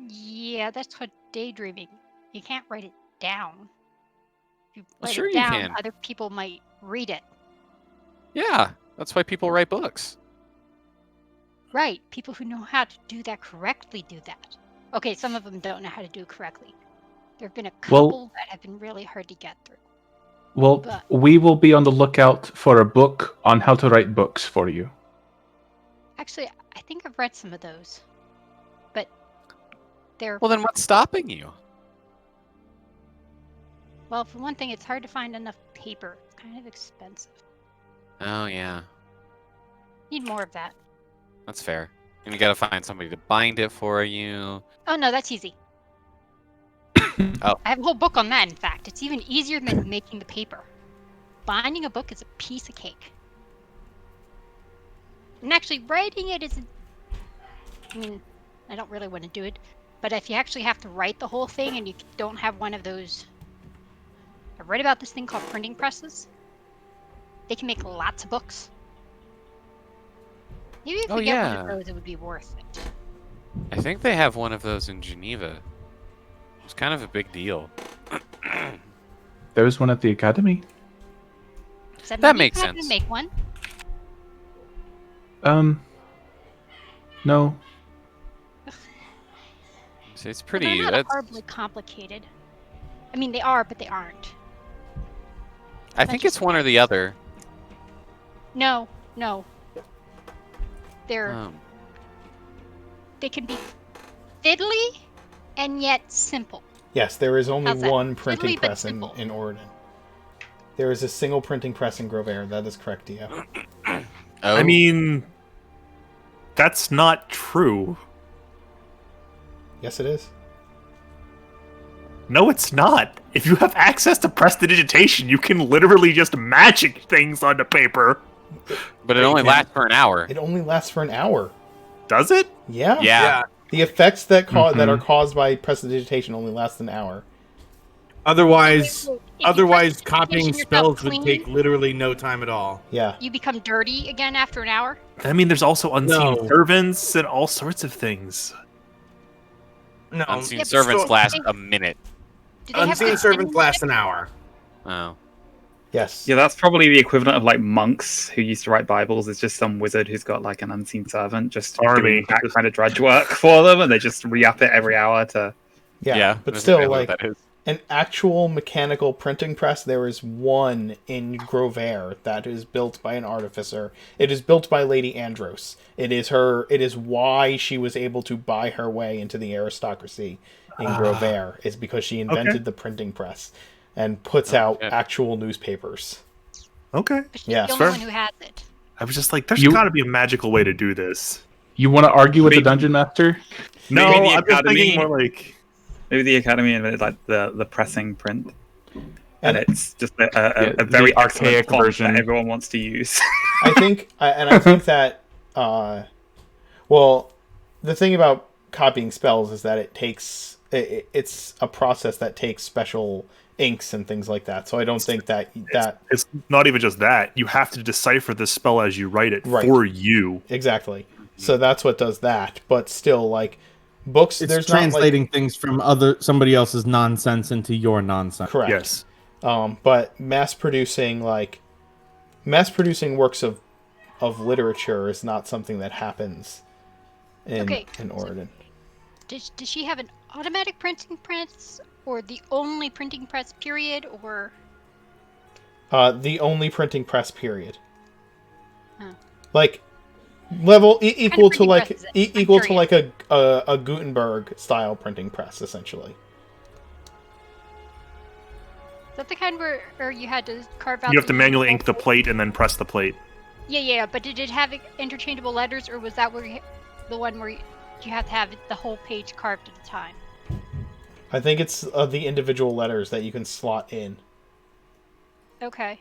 Yeah, that's what daydreaming. You can't write it down. If you Well, write sure it you down, can. other people might read it. Yeah, That's why people write books. Right. People who know how to do that correctly do that. Okay, some of them don't know how to do it correctly. There have been a Well- couple that have been really hard to get through. Well, But- we will be on the lookout for a book on how to write books for you. Actually, I think I've read some of those. But they're Well, then what's stopping you? well, for one thing, it's hard to find enough paper. It's kind of expensive. Oh, yeah. Need more of that. That's fair. And you gotta find somebody to bind it for you. Oh no, that's easy. Oh. I have a whole book on that, in fact. It's even easier than making the paper. Binding a book is a piece of cake. And actually, writing it isn't... I mean, I don't really want to do it. But if you actually have to write the whole thing and you don't have one of those... I read about this thing called printing presses. They can make lots of books. Maybe if Oh, we get one of yeah. those, it would be worth it. I think they have one of those in Geneva. It's kind of a big deal. There's one at the academy. Does that That mean makes you have to sense. make one? No. So it's Well, pretty. they're not That's, horribly complicated. I mean, they are, but they aren't. I think it's one or the other. No, no. They're Um, they can be fiddly and yet simple. Yes, there is only How's that? one printing Fiddly but press simple. in Oregon. There is a single printing press in Grovair. That is correct, Dio. oh, I mean, that's not true. Yes, it is. No, it's not. If you have access to prestidigitation, you can literally just magic things onto paper. but it only lasts for an hour. It only lasts for an hour. Does it? Yeah. Yeah. The effects that that are Mhm. caused by prestidigitation only last an hour. Otherwise, If you otherwise, press copying yourself spells would clean, take literally no time at all. Yeah. You become dirty again after an hour. I mean, there's also unseen No. servants and all sorts of things. No, Unseen Yeah, but servants so- last a minute. Do they have unseen good servants last penmanship? an hour. Oh. Yes. Yeah, that's probably the equivalent of like monks who used to write Bibles. It's just some wizard who's got like an unseen servant just Army. doing that kind of drudge work for them, and they just re-up it every hour to. Yeah. But that's still, exactly like, what that is. an actual mechanical printing press, there is one in Grovair that is built by an artificer. It is built by Lady Andros. It is why she was able to buy her way into the aristocracy in Grovair, is because she invented the printing press and puts out shit. actual newspapers. Okay. But she's Yeah, the only fair. one who has it. I was just like, there's You- got to be a magical way to do this. You want to argue with the Maybe- dungeon master? No, Maybe the I'm just thinking Academy- more like. Maybe the Academy invented like the pressing print, and it's just a Yeah, very the excellent archaic font version. that everyone wants to use. I think that, well, the thing about copying spells is that it's a process that takes special inks and things like that. So I don't think that It's not even just that. You have to decipher the spell as you write it Right. for you. exactly. So that's what does that. But still, like books, It's there's translating things from somebody else's nonsense into your nonsense. not like correct. Yes. But mass producing works of literature is not something that happens in Okay, in Oregon. Does she have an automatic printing press, or the only printing press period, or The only printing press period. Huh. Like level equal to printing like press is it? I'm equal to curious. like a Gutenberg style printing press essentially. is that the kind where you had to carve out? You have the to manually ink the individual- plate and then press the plate. Yeah. But did it have interchangeable letters, or was that the one where you have to have the whole page carved at a time? I think it's the individual letters that you can slot in. Okay.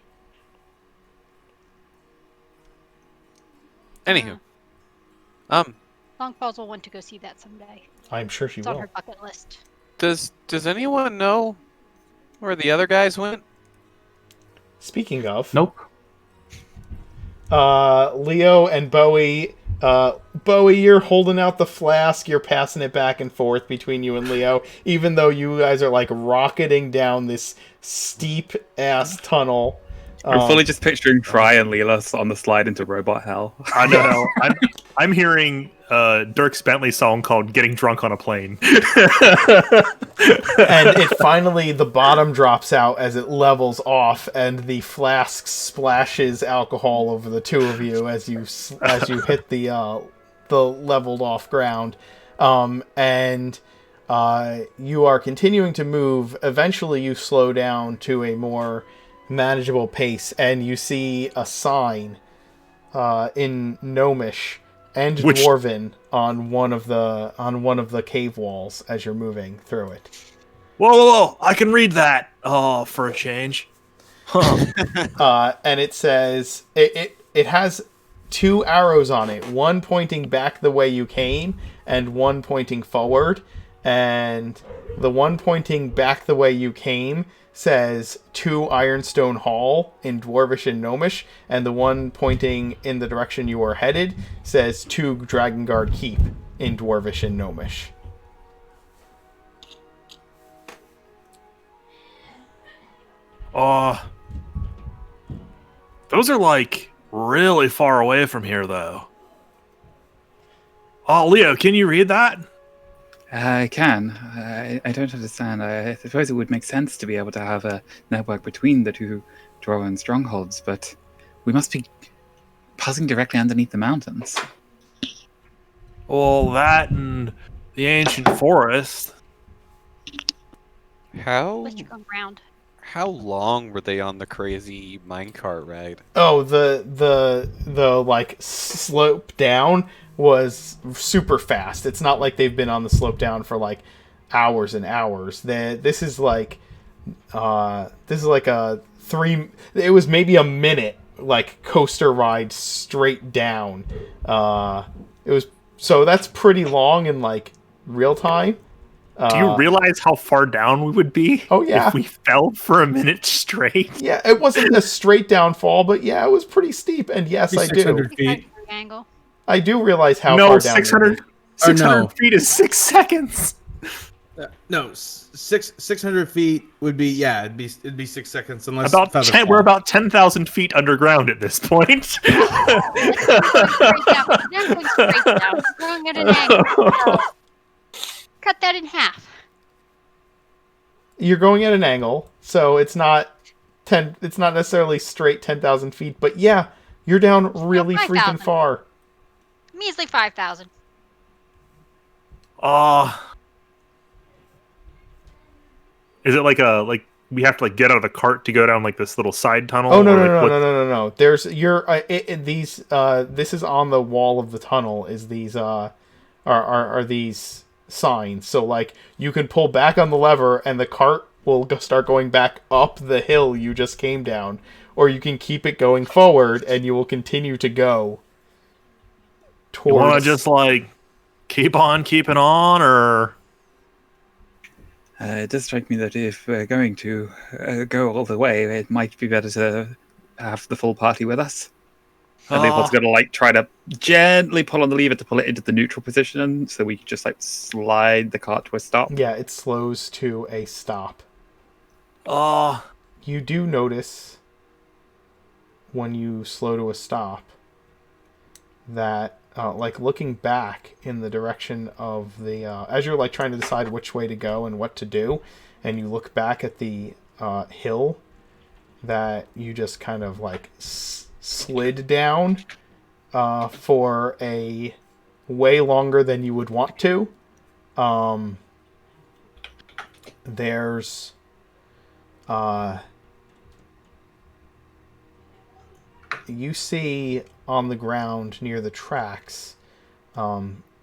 Anywho. Longpaws will want to go see that someday. I'm sure she It's on will. her bucket list. Does anyone know where the other guys went? Speaking of, Nope. Leo and Bowie. Bowie, you're holding out the flask. You're passing it back and forth between you and Leo, even though you guys are like rocketing down this steep ass tunnel I'm fully just picturing Fry and Leela on the slide into robot hell. I know. I'm hearing Dirk Bentley's song called "Getting Drunk on a Plane." And it finally, the bottom drops out as it levels off, and the flask splashes alcohol over the two of you as you hit the leveled off ground, and you are continuing to move. Eventually, you slow down to a more manageable pace, and you see a sign in Gnomish and Dwarven on one of the cave walls as you're moving through it. Whoa! I can read that. Oh, for a change. Huh. And it says it has two arrows on it, one pointing back the way you came and one pointing forward. And the one pointing back the way you came says to Ironstone Hall in Dwarvish and Gnomish, and the one pointing in the direction you are headed says to Drakengard Keep in Dwarvish and Gnomish. Those are like really far away from here, though. Oh, Leo, can you read that? I can. I don't understand. I suppose it would make sense to be able to have a network between the two Dwarven strongholds, but we must be passing directly underneath the mountains. Well, that and the ancient forest. Let you go round. How long were they on the crazy minecart ride? Oh, the like slope down was super fast. It's not like they've been on the slope down for like hours and hours. This is like a it was maybe a minute like coaster ride straight down. So that's pretty long in like real time. Do you realize how far down we would be? Oh, yeah. If we fell for a minute straight? Yeah, it wasn't a straight down fall, but yeah, it was pretty steep. And yes, I do. 600 feet. Angle. I do realize how No, far down. 600 no. feet is 6 seconds. No, 600 feet would be it'd be 6 seconds unless We're about 10,000 feet underground at this point. We're going straight down. We're going at an angle. So cut that in half. You're going at an angle, so it's not necessarily straight 10,000 feet, but yeah, you're down really freaking 5,000. far. Measly 5,000. Is it like we have to like get out of the cart to go down like this little side tunnel? Oh no or, no like, no no no no! There's these this is on the wall of the tunnel. Is these are these signs? So like you can pull back on the lever and the cart will start going back up the hill you just came down, or you can keep it going forward and you will continue to go towards. You want to just like keep on keeping on, or? It does strike me that if we're going to go all the way, it might be better to have the full party with us. And Leopold's going to like try to gently pull on the lever to pull it into the neutral position, so we can just like slide the cart to a stop. Yeah, it slows to a stop. You do notice when you slow to a stop that like looking back in the direction of the as you're like trying to decide which way to go and what to do, and you look back at the hill that you just kind of like slid down for a way longer than you would want to. There's you see on the ground near the tracks,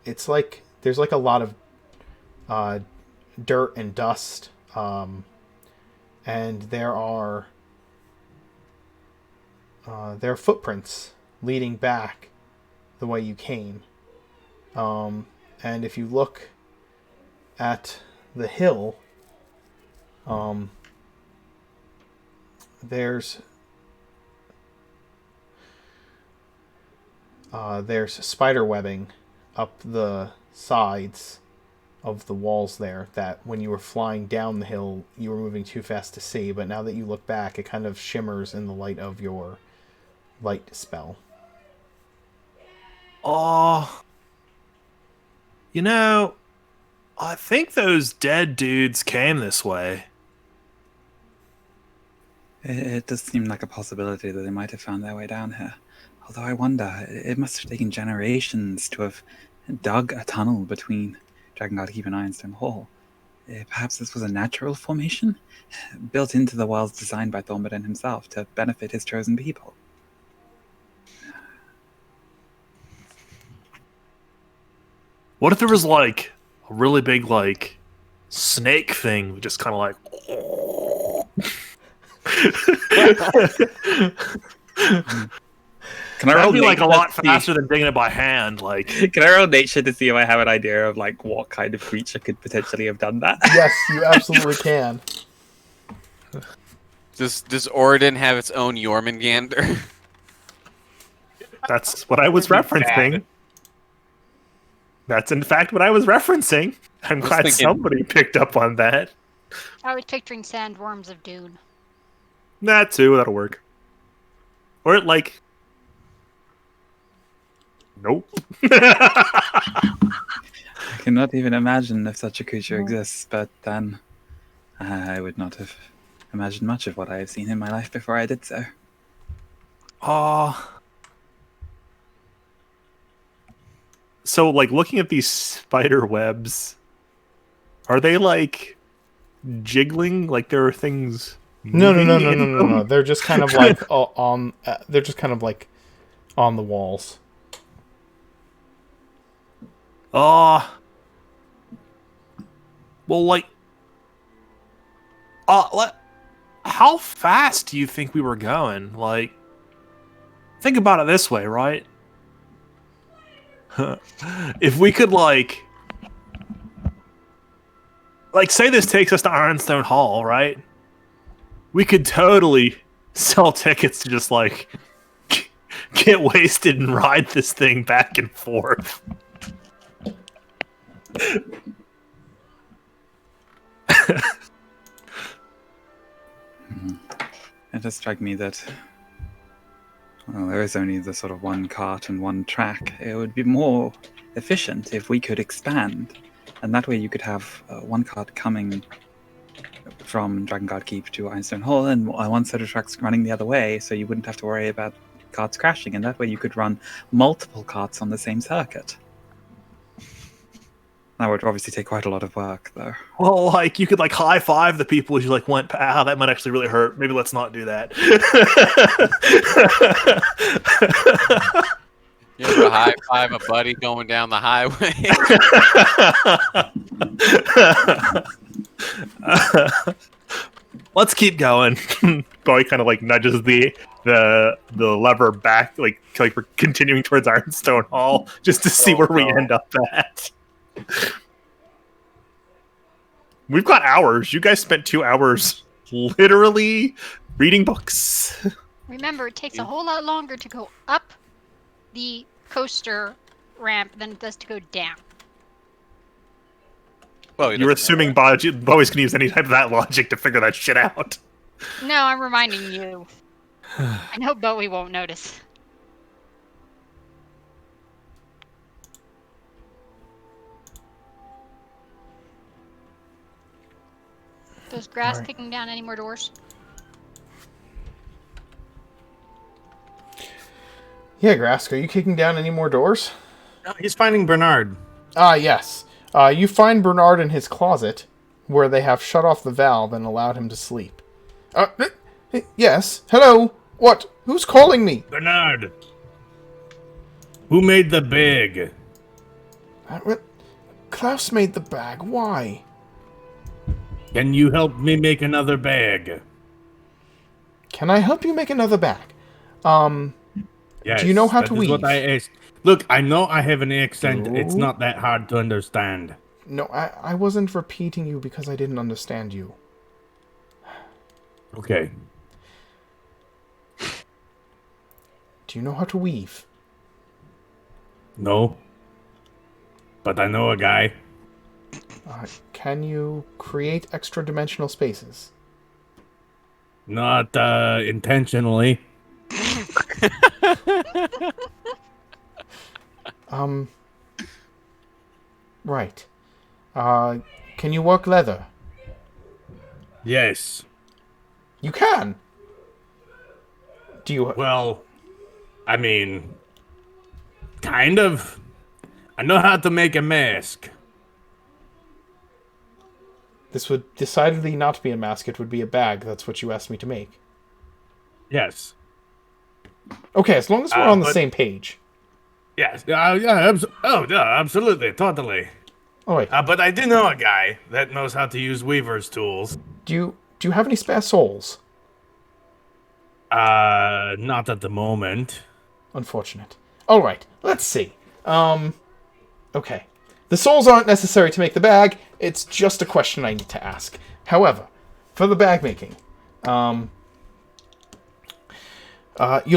it's like there's like a lot of dirt and dust, and there are footprints leading back the way you came, and if you look at the hill, there's spider webbing up the sides of the walls there that when you were flying down the hill, you were moving too fast to see, but now that you look back, it kind of shimmers in the light of your light spell. Oh, you know, I think those dead dudes came this way. It does seem like a possibility that they might have found their way down here. Although I wonder, it must have taken generations to have dug a tunnel between Drakengard Keep and Ironstone Hall. Perhaps this was a natural formation, built into the worlds designed by Thormodin himself to benefit his chosen people. What if there was like a really big like snake thing, just kind of like. Can I That'd roll be like a nature lot to see- faster than digging it by hand. Like, Can I roll nature to see if I have an idea of like what kind of creature could potentially have done that? Yes, you absolutely can. Does Oridon have its own Jormungandr? that's what I was referencing. That's in fact what I was referencing. I'm was glad thinking- somebody picked up on that. I was picturing sandworms of Dune. That too, that'll work. Or like, nope. I cannot even imagine if such a creature exists, but then I would not have imagined much of what I have seen in my life before I did so. So, like, looking at these spider webs, are they like jiggling? Like there are things. No. moving in them? They're just kind of like on. They're just kind of like on the walls. Well, like, how fast do you think we were going? Like, think about it this way, right? If we could, like, say this takes us to Ironstone Hall, right? We could totally sell tickets to just, like, get wasted and ride this thing back and forth. It does strike me that, well, there is only the sort of one cart and one track. It would be more efficient if we could expand, and that way you could have one cart coming from Drakengard Keep to Ironstone Hall, and one set of tracks running the other way, so you wouldn't have to worry about carts crashing, and that way you could run multiple carts on the same circuit. That would obviously take quite a lot of work, though. Well, like, you could, like, high-five the people as you, like, went, that might actually really hurt. Maybe let's not do that. You ever high five a buddy going down the highway? Let's keep going. Bowie kind of, like, nudges the lever back, like we're continuing towards Ironstone Hall, just to see where we end up at. We've got hours. You guys spent 2 hours literally reading books. Remember, it takes a whole lot longer to go up the coaster ramp than it does to go down. Well, You're assuming Bowie's can use any type of that logic to figure that shit out. No, I'm reminding you. I know Bowie won't notice. Does grass Alright. kicking down any more doors? Yeah, Grask, are you kicking down any more doors? No, he's finding Bernard. Ah, yes. You find Bernard in his closet, where they have shut off the valve and allowed him to sleep. Yes. Hello. What? Who's calling me? Bernard. Who made the bag? Klaus made the bag. Why? Can you help me make another bag? Can I help you make another bag? Yes, Do you know how that to is weave? what I asked. Look, I know I have an accent. It's No. not that hard to understand. No, I wasn't repeating you because I didn't understand you. Okay. Do you know how to weave? No. But I know a guy. Can you create extra dimensional spaces? Not intentionally. Right. Can you work leather? Yes. You can. Do you? Well, I mean, kind of. I know how to make a mask. This would decidedly not be a mask. It would be a bag. That's what you asked me to make. Yes. Okay, as long as we're on the but- same page. Yes. Absolutely, totally. Oh wait. But I do know a guy that knows how to use Weaver's tools. Do you have any spare souls? Not at the moment. Unfortunate. All right. Let's see. Okay. The souls aren't necessary to make the bag. It's just a question I need to ask. However, for the bag making, you'll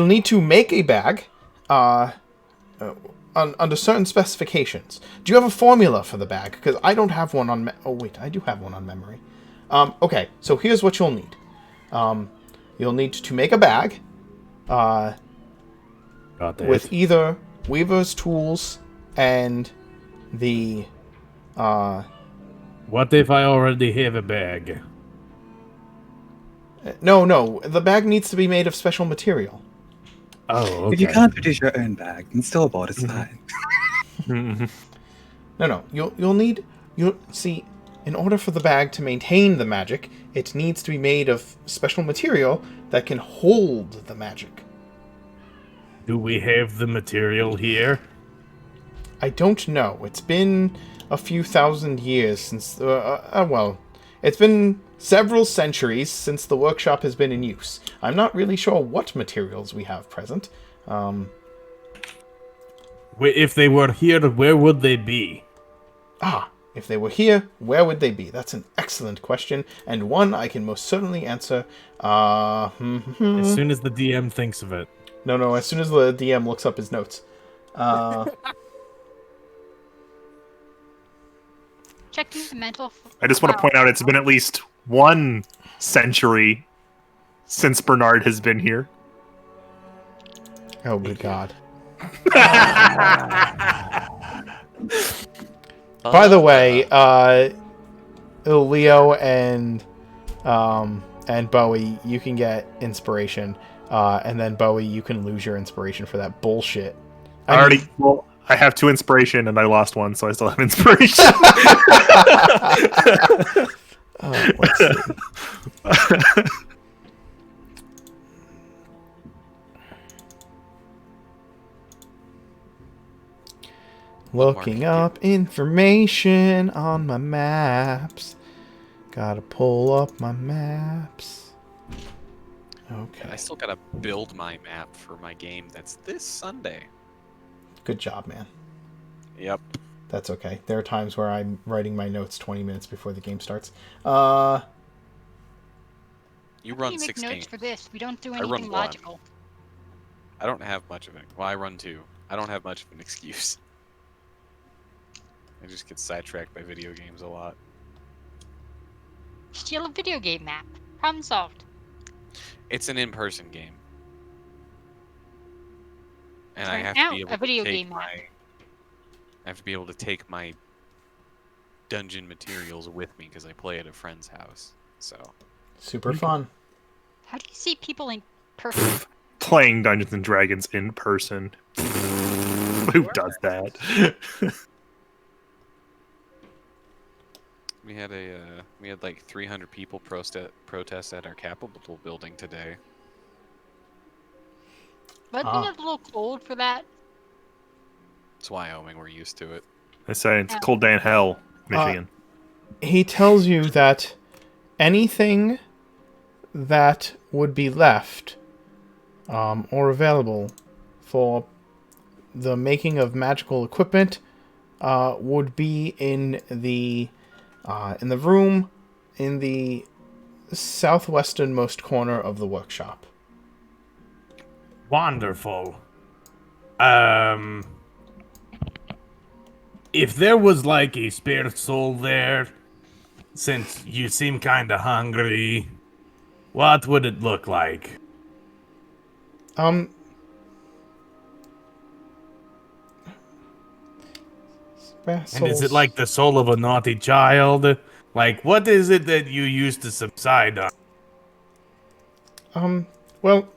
need to make a bag under certain specifications. Do you have a formula for the bag? Because I don't have one on... oh, wait. I do have one on memory. Okay. So here's what you'll need. You'll need to make a bag Got it. with either Weaver's tools and the... What if I already have a bag? No. The bag needs to be made of special material. Oh, okay. If you can't produce your own bag, then store-bought is fine. No. You'll see, in order for the bag to maintain the magic, it needs to be made of special material that can hold the magic. Do we have the material here? I don't know. It's been a few thousand years since... it's been several centuries since the workshop has been in use. I'm not really sure what materials we have present. If they were here, where would they be? If they were here, where would they be? That's an excellent question, and one I can most certainly answer. As soon as the DM thinks of it. No, as soon as the DM looks up his notes. Checking the mental. I just want to point out it's been at least 1 century since Bernard has been here. Oh, good God. By the way, Leo and Bowie, you can get inspiration, and then Bowie, you can lose your inspiration for that bullshit. I have 2 inspiration and I lost 1, so I still have inspiration. Let's see. Looking up information on my maps. Gotta pull up my maps. Okay. I still gotta build my map for my game that's this Sunday. Good job, man. Yep. That's okay. There are times where I'm writing my notes 20 minutes before the game starts. You How do run you make 16. notes for this? We don't do run anything one. logical. I don't have much of it. Well, I run 2. I don't have much of an excuse. I just get sidetracked by video games a lot. Steal a video game map. Problem solved. It's an in-person game. And I Turn have out to be able a video to take game map. I have to be able to take my dungeon materials with me because I play at a friend's house. So Super fun. How do you see people in person? Playing Dungeons and Dragons in person. Who does that? we had like 300 people protest at our Capitol building today. Wasn't it a little cold for that? It's Wyoming. We're used to it. I say it's a cold day in hell, Michigan. He tells you that anything that would be left or available for the making of magical equipment would be in the room in the southwesternmost corner of the workshop. Wonderful. if there was like a spare soul there, since you seem kind of hungry, what would it look like? And is it like the soul of a naughty child? Like, what is it that you use to subside on? Well,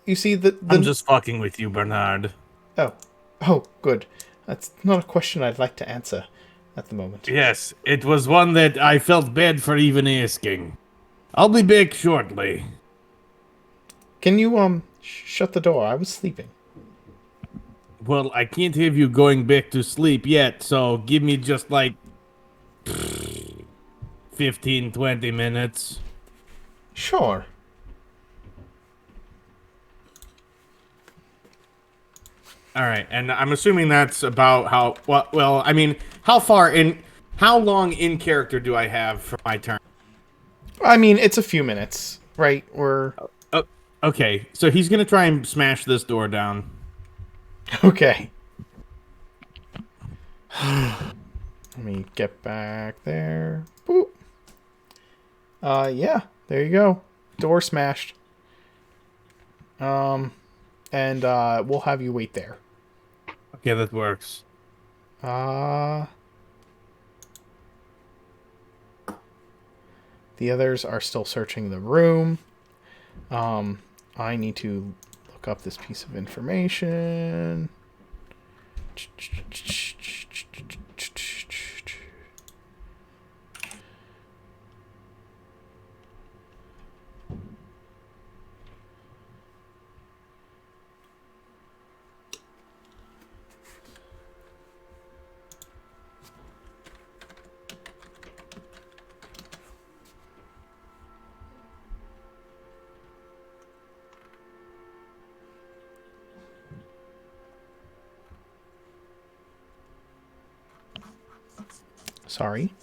you see the I'm just fucking with you, Bernard. Oh, good. That's not a question I'd like to answer at the moment. Yes, it was one that I felt bad for even asking. I'll be back shortly. Can you shut the door? I was sleeping. Well, I can't have you going back to sleep yet, so give me just like 15, 20 minutes. Sure. All right, and I'm assuming that's about how well, I mean, how long in character do I have for my turn? I mean, it's a few minutes, right? Okay, so he's going to try and smash this door down. Okay. Let me get back there. Boop. Yeah, there you go. Door smashed. And we'll have you wait there. Okay, that works. The others are still searching the room. I need to look up this piece of information. Sorry.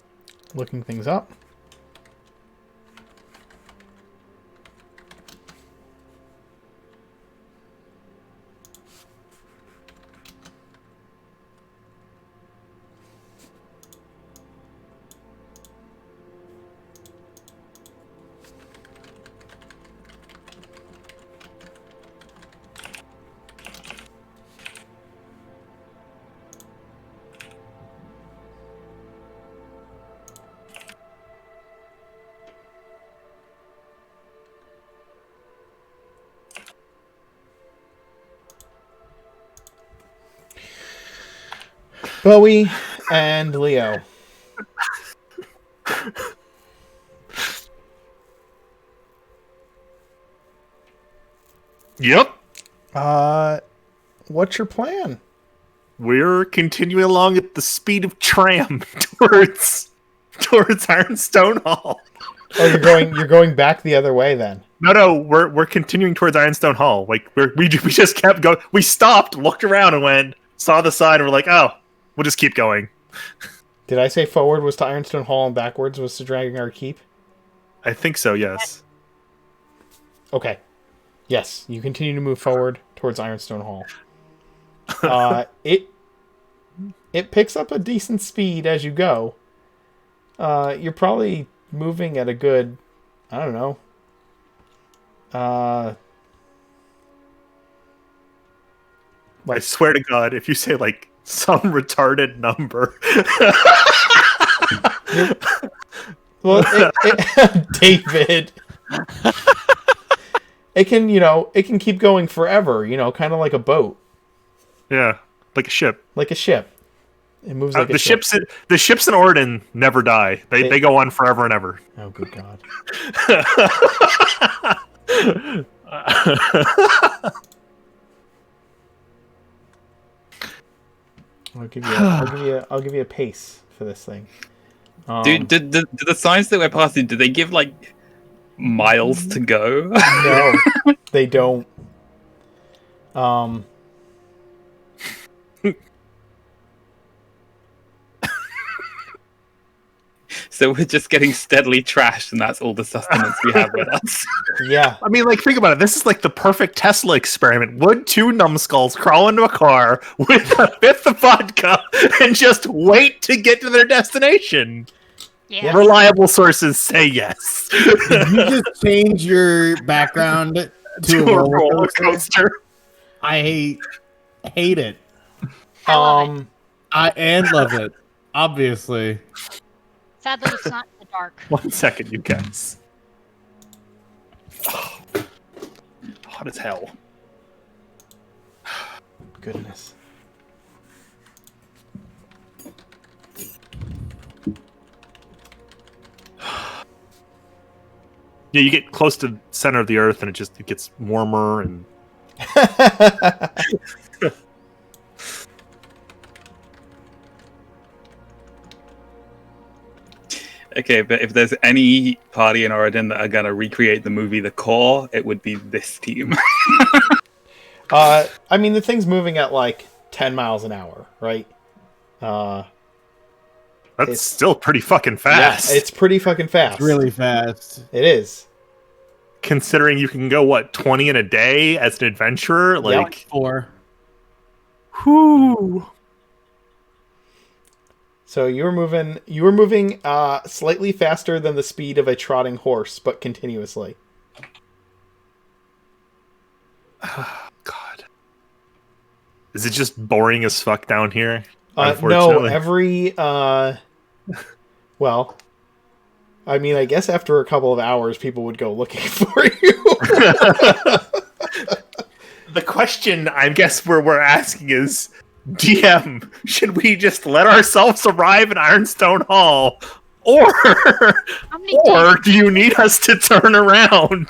Looking things up. Bowie and Leo. Yep. What's your plan? We're continuing along at the speed of tram towards Ironstone Hall. Oh, you're going back the other way then. No, we're continuing towards Ironstone Hall. Like we just kept going. We stopped, looked around, and saw the sign, and we're like, oh, we'll just keep going. Did I say forward was to Ironstone Hall and backwards was to Dragonguard Keep? I think so. Yes. Okay. Yes, you continue to move forward towards Ironstone Hall. It picks up a decent speed as you go. You're probably moving at a good, I don't know. I swear to God, if you say like some retarded number. Well, David. It can keep going forever, kind of like a boat. Yeah, like a ship. Like a ship. It moves like a ship. The ships in Orden never die. They go on forever and ever. Oh, good God. I'll give you a pace for this thing. Dude, do the signs that we're passing, do they give like miles to go? No, they don't. So we're just getting steadily trashed, and that's all the sustenance we have with us. Yeah. I mean, like, think about it. This is like the perfect Tesla experiment. Would two numbskulls crawl into a car with a fifth of vodka and just wait to get to their destination? Yeah. Reliable sources say yes. Did you just change your background to a roller coaster? I hate it. I love it. I love it. Obviously. Sadly, it's not in the dark. 1 second, you guys. Oh, hot as hell. Goodness. Yeah, you get close to the center of the earth and it gets warmer and Okay, but if there's any party in Oregon that are gonna recreate the movie The Core, it would be this team. I mean, the thing's moving at like 10 miles an hour, right? that's It's- still pretty fucking fast. Yeah, it's pretty fucking fast. It's really fast. It is. Considering you can go, what, 20 in a day as an adventurer? Like, 4. whoo. So you were moving slightly faster than the speed of a trotting horse, but continuously. God. Is it just boring as fuck down here? No, Unfortunately. every well, I mean, I guess after a couple of hours, people would go looking for you. The question I guess we're asking is, DM, should we just let ourselves arrive in Ironstone Hall? Or How many or do you need us to turn around?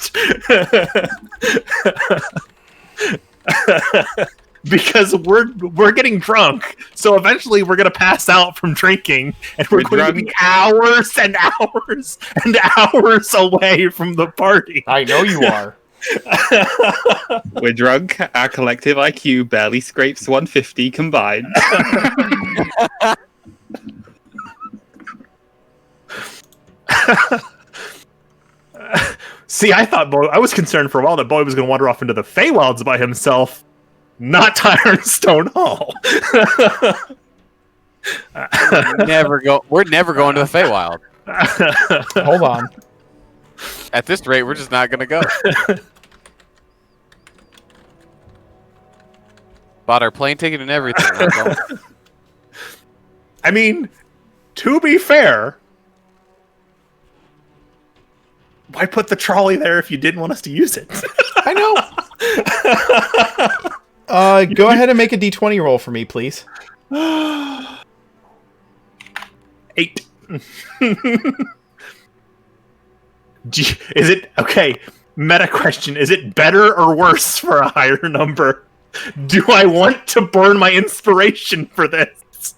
Because we're getting drunk, so eventually we're gonna pass out from drinking, and we're We're going to be hours and hours and hours away from the party. I know you are. We're drunk. Our collective IQ barely scrapes 150 combined. See, I was concerned for a while that Boy was going to wander off into the Feywilds by himself, not to Ironstone Hall. We're never going to the Feywild. Hold on. At this rate, we're just not gonna go. Bought our plane ticket and everything. That's all. I mean, to be fair, why put the trolley there if you didn't want us to use it? I know. Go ahead and make a d20 roll for me, please. 8. Is it okay? Meta question: is it better or worse for a higher number? Do I want to burn my inspiration for this?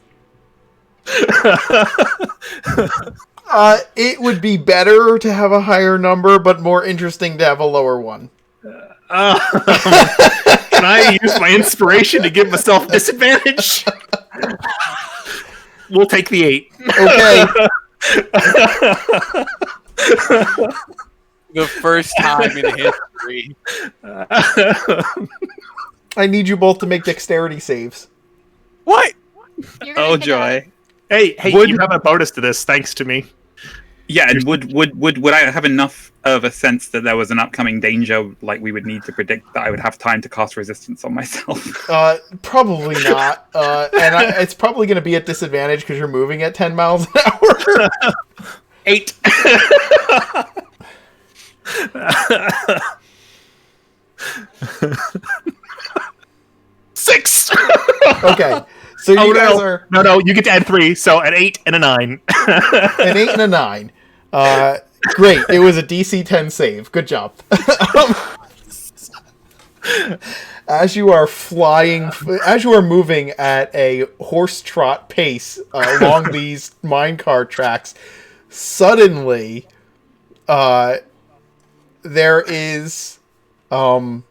It would be better to have a higher number, but more interesting to have a lower one. Can I use my inspiration to give myself disadvantage? We'll take the 8. Okay. The first time in history. I need you both to make dexterity saves. What? You're gonna Oh get joy! Hey, Would- you have a bonus to this thanks to me. Yeah, and would I have enough of a sense that there was an upcoming danger, like we would need to predict that I would have time to cast resistance on myself? Probably not. It's probably going to be at disadvantage because you're moving at 10 miles an hour. 8. Six. Okay. So you guys are No, you get to add 3, so an 8 and a 9. an 8 and a 9. Great. It was a DC 10 save. Good job. As you are moving at a horse trot pace along these minecart tracks, suddenly, there is, the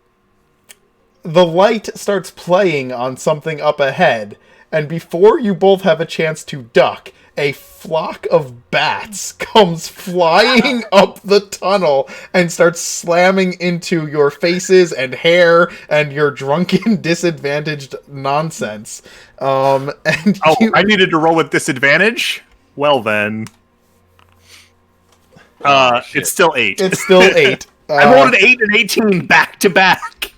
light starts playing on something up ahead, and before you both have a chance to duck, a flock of bats comes flying up the tunnel and starts slamming into your faces and hair and your drunken, disadvantaged nonsense. And I needed to roll with disadvantage? Well then. It's still 8. It's still 8. I rolled an 8 and 18 back to back.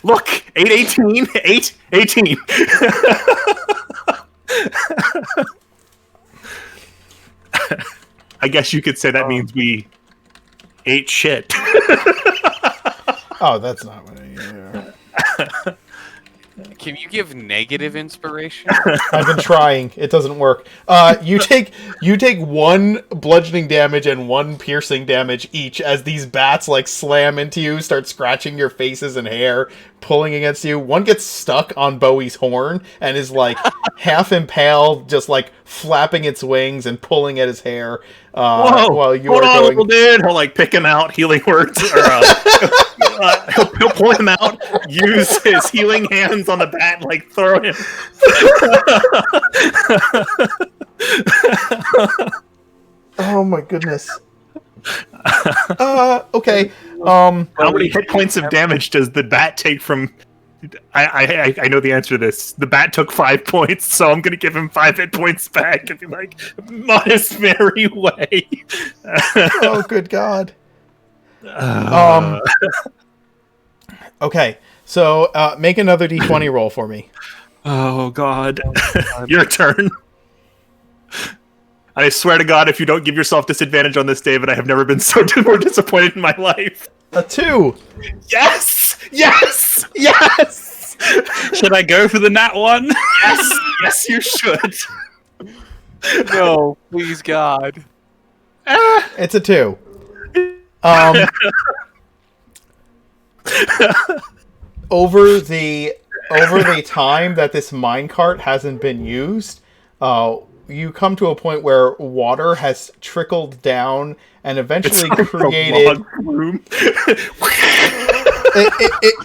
Look, 8, 18, 8, 18. I guess you could say that means we ate shit. Oh, that's not what I... Can you give negative inspiration? I've been trying. It doesn't work. You take 1 bludgeoning damage and 1 piercing damage each as these bats like slam into you, start scratching your faces and hair, pulling against you. One gets stuck on Bowie's horn and is like half impaled, just like flapping its wings and pulling at his hair. Whoa! While you Hold are on, going. little dude. He'll like pick him out, healing words. Or, he'll pull him out, use his healing hands on the bat, and like throw him. Oh my goodness. Okay. How many hit points of damage does the bat take from? I know the answer to this. The bat took 5 points, so I'm gonna give him 5 hit points back. If you like, modest merry way. Oh, good God. Okay, so make another d20 roll for me. Oh God, your turn. I swear to God, if you don't give yourself disadvantage on this, David, I have never been so more disappointed in my life. A 2. Yes, yes, yes. Should I go for the nat 1? Yes, yes, you should. No, please, God. It's a 2. Over the time that this minecart hasn't been used, you come to a point where water has trickled down and eventually created.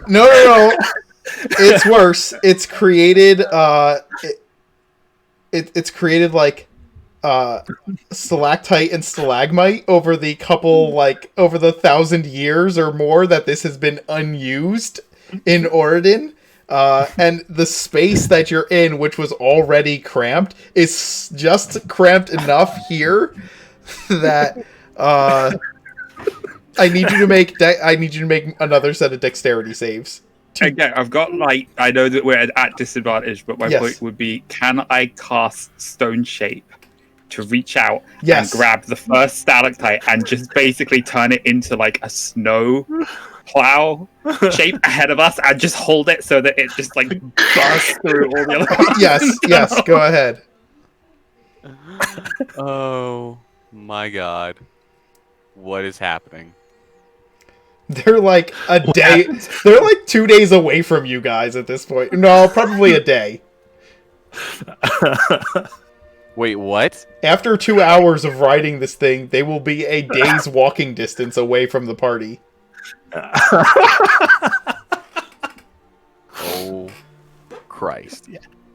No. It's worse. It's created. It's created like stalactite and stalagmite over the over the 1,000 years or more that this has been unused in Oregon. And the space that you're in, which was already cramped, is just cramped enough here that I need you to make another set of dexterity saves. Again, I've got I know that we're at disadvantage, but my Yes. point would be: can I cast Stone Shape to reach out Yes. and grab the first stalactite and just basically turn it into like a snow plow shape ahead of us and just hold it so that it just like bursts through all the other ones? Yes, go ahead. Oh my God. What is happening? They're like a day. They're like 2 days away from you guys at this point. No, probably a day. Wait, what? After 2 hours of riding this thing, they will be a day's walking distance away from the party. Oh, Christ.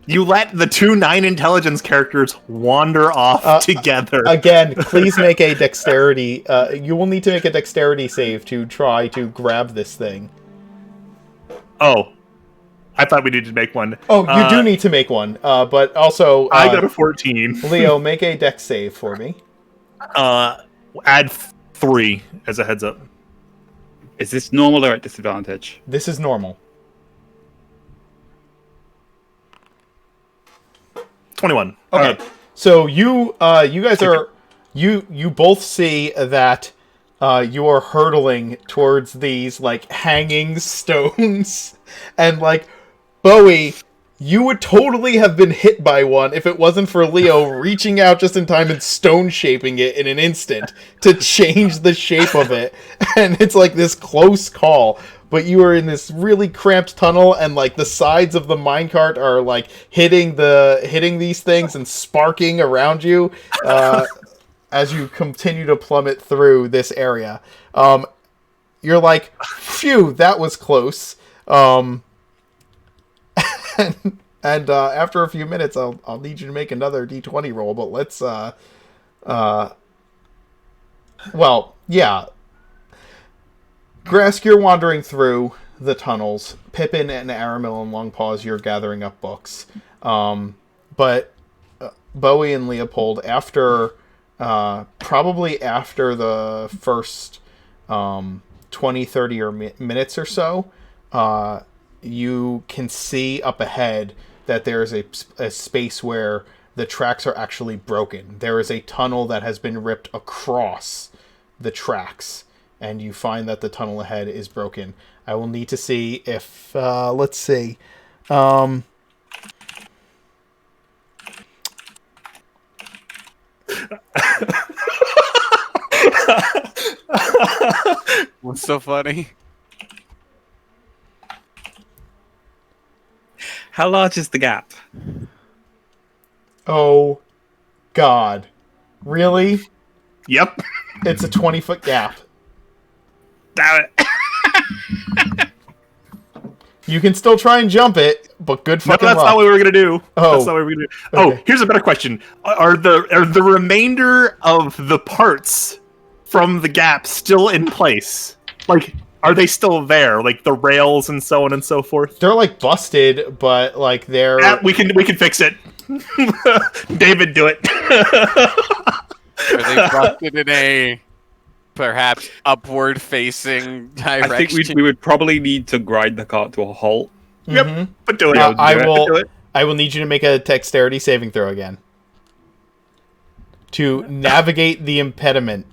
You let the 2 9 intelligence characters wander off together. Again, please make a dexterity. You will need to make a dexterity save to try to grab this thing. Oh, I thought we needed to make one. Oh, you do need to make one. But also, I got a 14. Leo, make a dex save for me. Add 3 as a heads up. Is this normal or at disadvantage? This is normal. 21. Okay. So you guys are you both see that you are hurtling towards these like hanging stones, and like Bowie, you would totally have been hit by one if it wasn't for Leo reaching out just in time and stone shaping it in an instant to change the shape of it. And it's like this close call. But you are in this really cramped tunnel, and like the sides of the minecart are like hitting these things and sparking around you as you continue to plummet through this area. You're like, phew, that was close. And And after a few minutes, I'll need you to make another d20 roll. But let's well, yeah. Grask, you're wandering through the tunnels. Pippin and Aramil and Longpaws, you're gathering up books. But Bowie and Leopold, after probably after the first 20, 30 minutes or so, you can see up ahead that there is a space where the tracks are actually broken. There is a tunnel that has been ripped across the tracks, and you find that the tunnel ahead is broken. I will need to see if, let's see. What's so funny? How large is the gap? Oh, God. Really? Yep. It's a 20-foot gap. Damn it. You can still try and jump it, but good No, fucking that's luck. not what we were gonna do. Oh. That's not what we were gonna do. Okay. Oh, here's a better question: Are the remainder of the parts from the gap still in place? Like, are they still there? Like the rails and so on and so forth. They're like busted, but like they're... Yeah, we can fix it. David, do it. Are they busted in a perhaps upward-facing direction? I think we would probably need to grind the cart to a halt. Mhm. But do it. I do will. it. I will need you to make a dexterity saving throw again to navigate the impediment,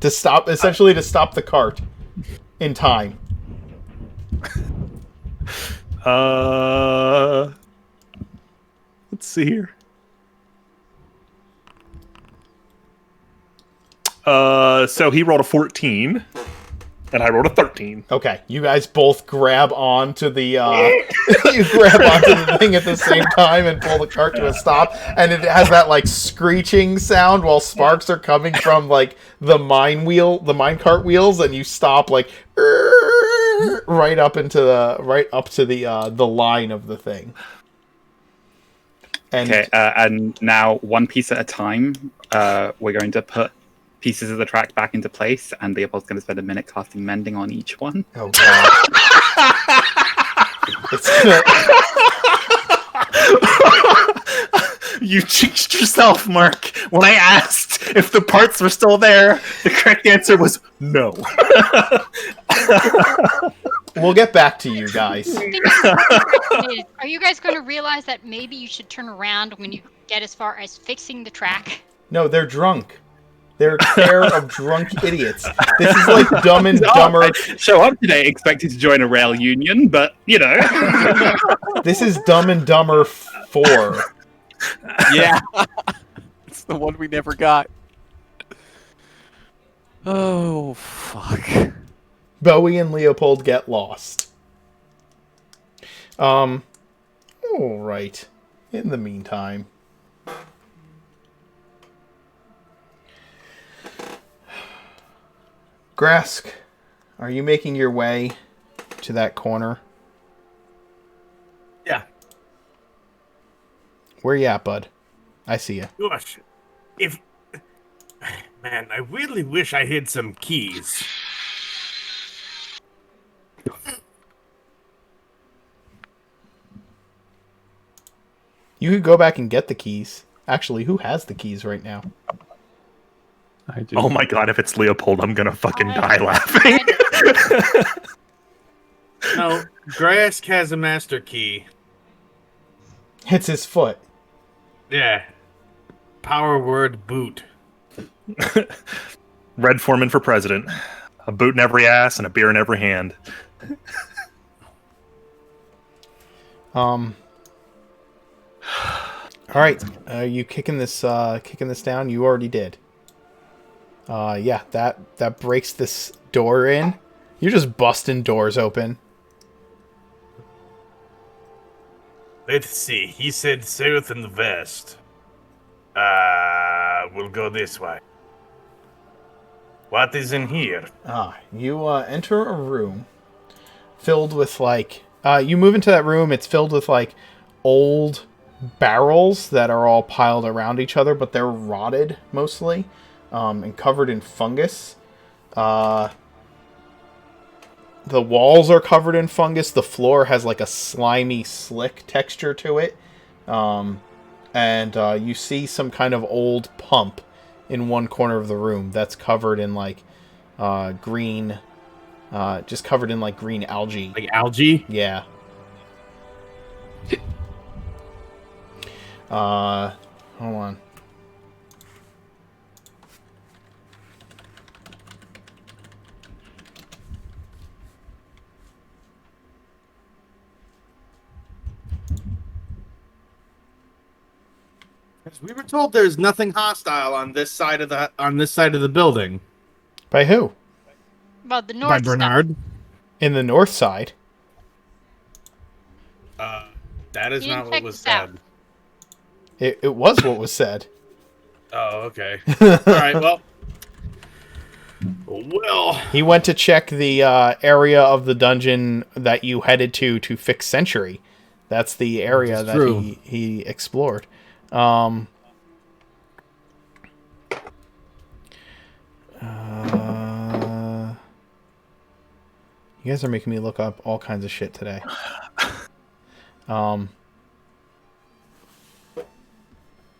to stop, essentially to stop the cart in time. Let's see here. So he rolled a 14, and I rolled a 13. Okay, you guys both grab onto the you grab onto the thing at the same time and pull the cart to a stop, and it has that like screeching sound while sparks are coming from like the minecart wheels, and you stop like right up to the line of the thing. And Okay, and now one piece at a time, we're going to put pieces of the track back into place, and Leopold's going to spend a minute casting Mending on each one. oh god, it's gonna, You jinxed yourself, Mark. When I asked if the parts were still there, the correct answer was no. we'll get back to you guys. Are you guys going to realize that maybe you should turn around when you get as far as fixing the track? No, they're drunk. They're a pair of drunk idiots. This is like Dumb and Oh, Dumber. I show up today expecting to join a rail union, but, you know. This is Dumb and Dumber 4. Yeah. It's the one we never got. Oh, fuck. Bowie and Leopold get lost. All right. In the meantime, Grask, are you making your way to that corner? Yeah. Where you at, bud? I see you. Gosh, if man, I really wish I had some keys. You could go back and get the keys. Actually, who has the keys right now? I do. Oh my god, if it's Leopold, I'm gonna fucking die laughing. No, Grask has a master key. It's his foot. Yeah. Power word boot. Red Foreman for president. A boot in every ass and a beer in every hand. All right, are you kicking this down? You already did. Yeah, that breaks this door in. You're just busting doors open. Let's see. He said south and the west. We'll go this way. What is in here? You enter a room filled with like you move into that room. It's filled with like old barrels that are all piled around each other, but they're rotted mostly, and covered in fungus. The walls are covered in fungus. The floor has like a slimy, slick texture to it. And you see some kind of old pump in one corner of the room that's covered in like green, just covered in like green algae. Like algae? Yeah. Hold on. We were told there's nothing hostile on this side of the building. By who? Well, the north By side. Bernard. In the north side. That is You didn't not what check was this out. said. It was what was said. Oh, okay. All right, well. Well. He went to check the area of the dungeon that you headed to fix Century. That's the area That's that true. he explored. You guys are making me look up all kinds of shit today.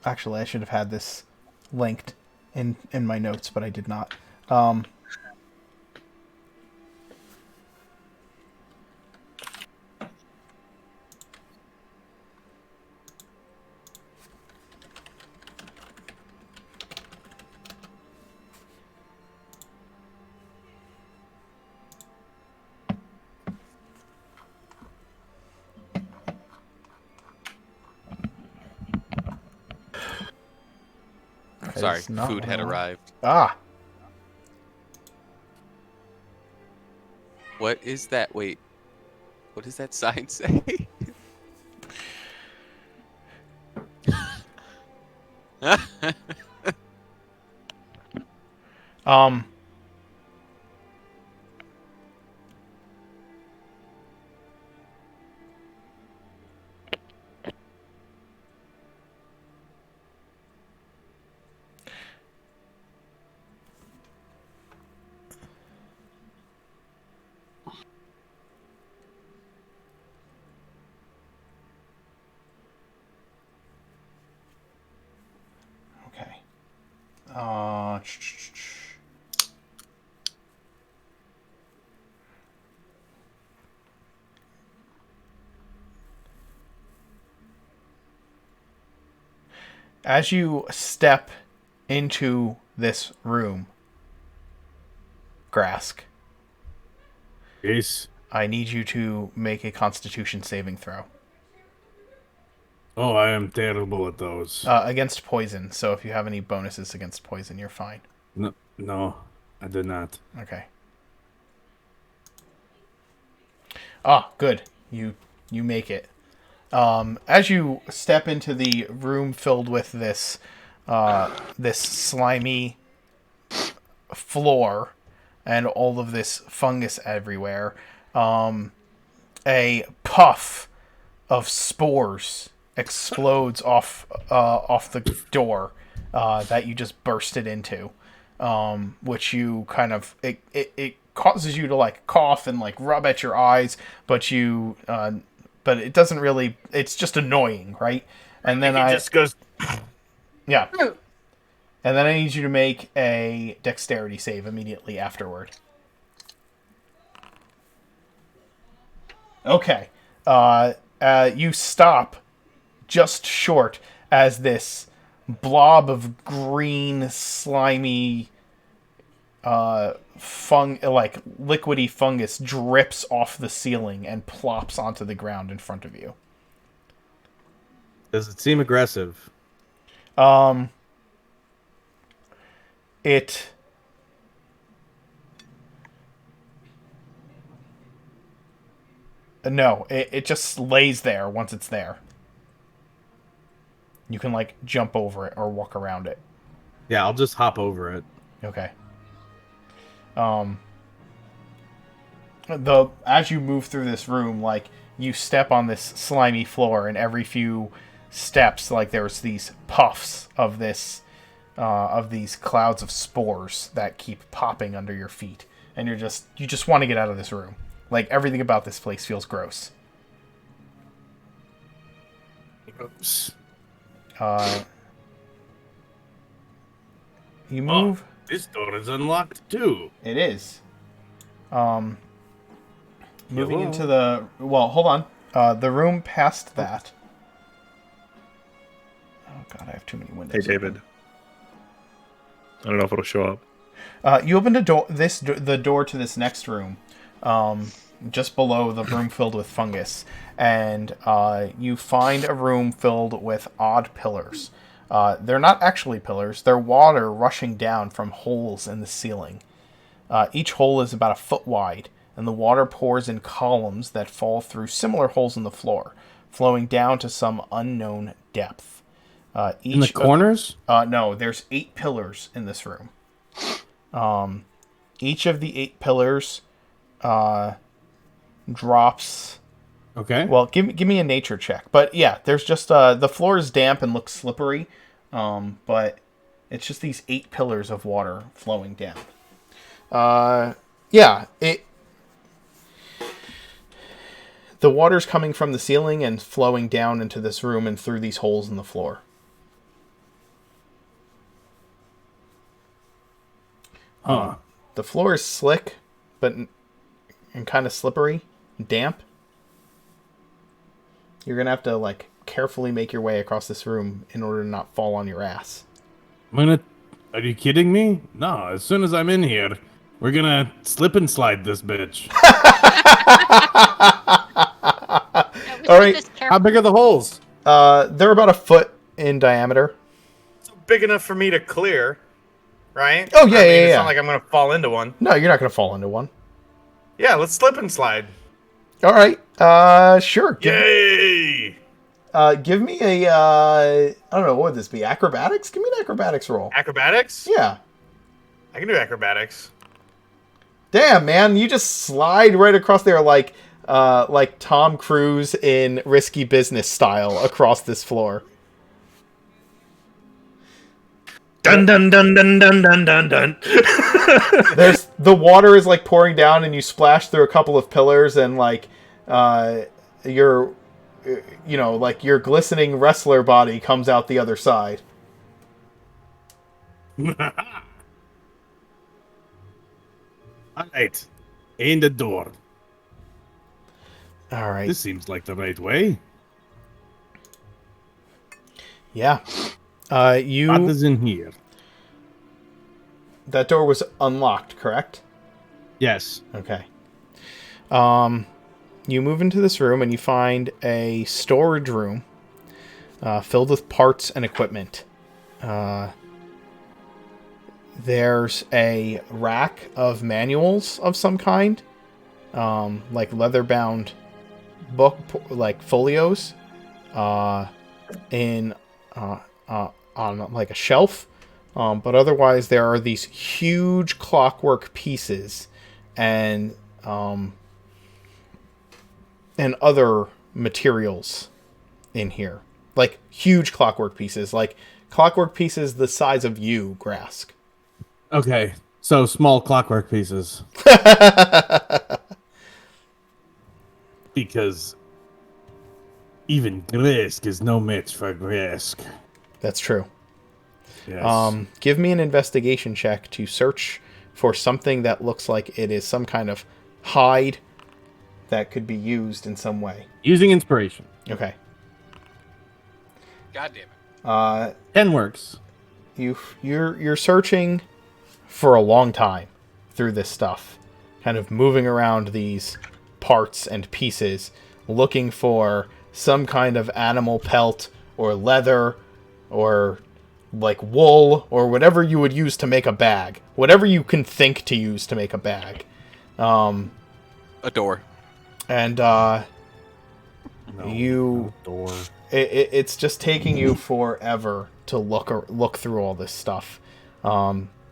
Actually, I should have had this linked in my notes, but I did not. Sorry, It's not food what had I want. arrived. Ah, What is that? Wait. What does that sign say? um, okay. As you step into this room, Grask, Yes. I need you to make a Constitution saving throw Oh, I am terrible at those. against poison. So if you have any bonuses against poison, you're fine. No, I did not. Okay. Ah, good. You make it. As you step into the room filled with this this slimy floor and all of this fungus everywhere, a puff of spores explodes off the door that you just bursted into, which you kind of it causes you to like cough and like rub at your eyes, but it doesn't really. It's just annoying, right? And then He just goes. yeah. And then I need you to make a dexterity save immediately afterward. Okay. You stop just short as this blob of green, slimy, like liquidy fungus drips off the ceiling and plops onto the ground in front of you. Does it seem aggressive? It no, it just lays there once it's there. You can like jump over it or walk around it. Yeah, I'll just hop over it. Okay. As you move through this room, like you step on this slimy floor, and every few steps, like there's these puffs of this, of these clouds of spores that keep popping under your feet, and you just want to get out of this room. Like everything about this place feels gross. Oops. You move. Oh, this door is unlocked too. It is. Moving Hello? into the... Well, hold on. The room past that. Oh, God, I have too many Hey, windows. David. I don't know if it'll show up. You opened the door to this next room, just below the room filled with fungus, and you find a room filled with odd pillars. They're not actually pillars; they're water rushing down from holes in the ceiling. Each hole is about a foot wide, and the water pours in columns that fall through similar holes in the floor, flowing down to some unknown depth. In the corners? No, there's 8 pillars in this room. Each of the 8 pillars drops... Okay. Well, give me a nature check. But yeah, there's just... the floor is damp and looks slippery, but it's just these 8 pillars of water flowing down. The water's coming from the ceiling and flowing down into this room and through these holes in the floor. The floor is slick, but and kind of slippery, damp. You're gonna have to like carefully make your way across this room in order to not fall on your ass. Are you kidding me? No, as soon as I'm in here, we're gonna slip and slide this bitch. All right. How big are the holes? They're about a foot in diameter. It's big enough for me to clear, right? Oh, yeah, I mean, yeah, It's yeah. not like I'm gonna fall into one. No, you're not gonna fall into one. Yeah, let's slip and slide. All right. Sure. Yay! Give me a I don't know, what would this be? Acrobatics? Give me an acrobatics roll. Acrobatics? Yeah. I can do acrobatics. Damn, man, you just slide right across there like Tom Cruise in Risky Business style across this floor. Dun dun dun dun dun dun dun dun. There's the water is like pouring down, and you splash through a couple of pillars, and like your like your glistening wrestler body comes out the other side. Alright. In the door. All right. This seems like the right way. Yeah. What You is in here? that door was unlocked, correct? Yes. Okay. You move into this room and you find a storage room filled with parts and equipment. There's a rack of manuals of some kind, like leather-bound book, like folios, on like a shelf. But otherwise, there are these huge clockwork pieces and other materials in here. Like huge clockwork pieces. Like clockwork pieces the size of you, Grask. Okay, so small clockwork pieces. Because even Grisk is no match for Grisk. That's true. Yes. Give me an investigation check to search for something that looks like it is some kind of hide that could be used in some way. Using inspiration. Okay. God damn it. 10 works. You're searching for a long time through this stuff, kind of moving around these parts and pieces, looking for some kind of animal pelt or leather or like wool or whatever you would use to make a bag. Whatever you can think to use to make a bag. A door. And Door. it's just taking you forever to look through all this stuff.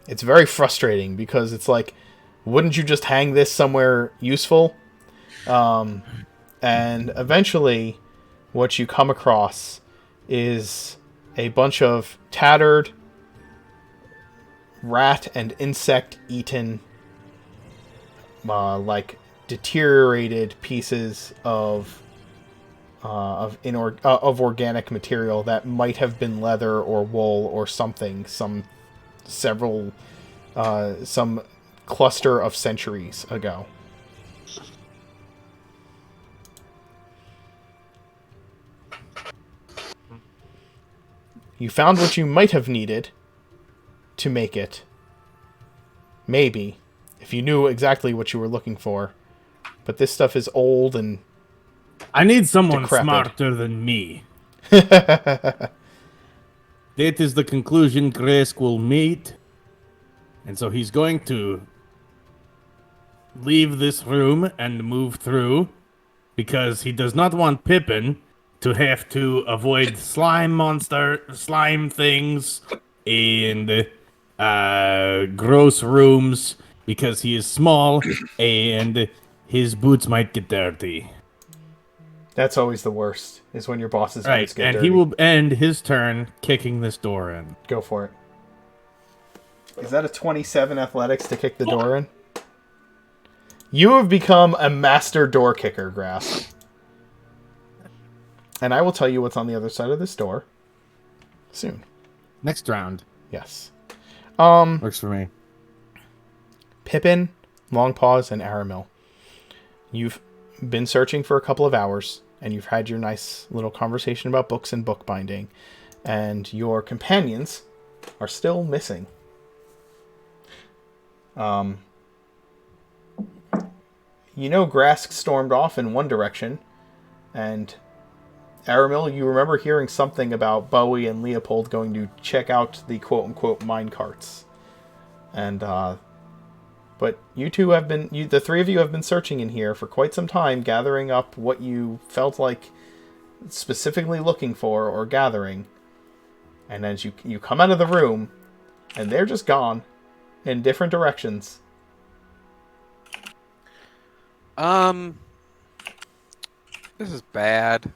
It's very frustrating because it's like, wouldn't you just hang this somewhere useful? And And eventually, what you come across is a bunch of tattered, rat and insect-eaten, like deteriorated pieces of organic material that might have been leather or wool or something, some cluster of centuries ago. You found what you might have needed to make it. Maybe, if you knew exactly what you were looking for. But this stuff is old and I need someone decrepit. smarter than me. That is the conclusion Kresk will meet. And so he's going to leave this room and move through because he does not want Pippin to have to avoid slime things and gross rooms because he is small and his boots might get dirty. That's always the worst, is when your boss's Right, boots get and dirty. he will end his turn kicking this door in. Go for it. Is that a 27 athletics to kick the door in? You have become a master door kicker, Grass. And I will tell you what's on the other side of this door soon. Next round. Yes. Works for me. Pippin, Longpaws, and Aramil. You've been searching for a couple of hours, and you've had your nice little conversation about books and bookbinding, and your companions are still missing. You know Grask stormed off in one direction, and Aramil, you remember hearing something about Bowie and Leopold going to check out the quote-unquote minecarts. And, but you two have been, the three of you have been searching in here for quite some time, gathering up what you felt like specifically looking for or gathering. And as you come out of the room, and they're just gone in different directions. This is bad.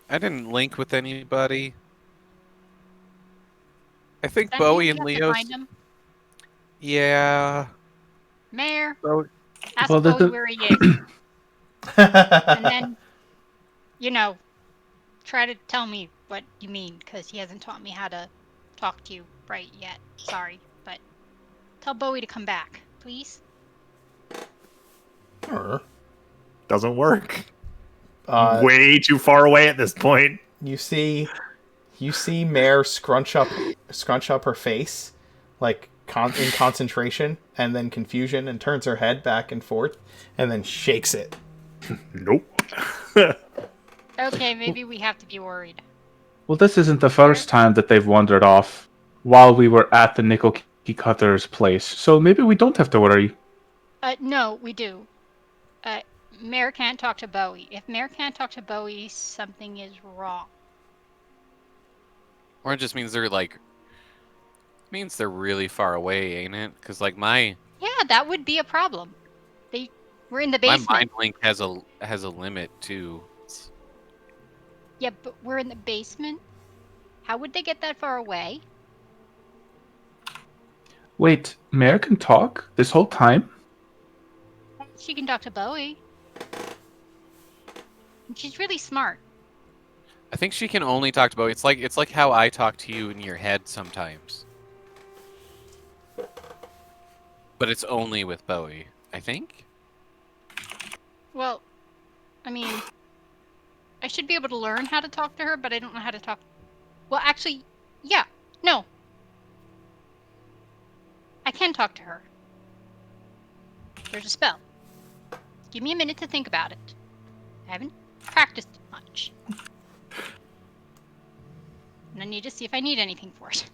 I didn't link with anybody. I think That Bowie means and you have to Leo's. find him. Yeah. Mayor, Bowie. ask Well, Bowie where he is. And then, try to tell me what you mean, because he hasn't taught me how to talk to you right yet. Sorry, but tell Bowie to come back, please. Doesn't work. Way too far away at this point. You see Mare scrunch up her face, like in concentration, and then confusion, and turns her head back and forth, and then shakes it. Nope. Okay, maybe we have to be worried. Well, this isn't the first time that they've wandered off while we were at the Nickel Key Cutter's place, so maybe we don't have to worry. No, we do. Mare can't talk to Bowie. If Mare can't talk to Bowie, something is wrong. Or it just means they're really far away, ain't it? Because my Yeah, that would be a problem. We're in the basement. mind link has a limit too. Yeah, but we're in the basement. How would they get that far away? Wait, Mare can talk this whole time? She can talk to Bowie. And she's really smart. I think she can only talk to Bowie. It's like how I talk to you in your head sometimes. But it's only with Bowie, I think. Well, I mean, I should be able to learn how to talk to her, but I don't know how to talk. Well, actually, yeah, no. I can talk to her. There's a spell. Give me a minute to think about it. I haven't practiced it much. And I need to see if I need anything for it.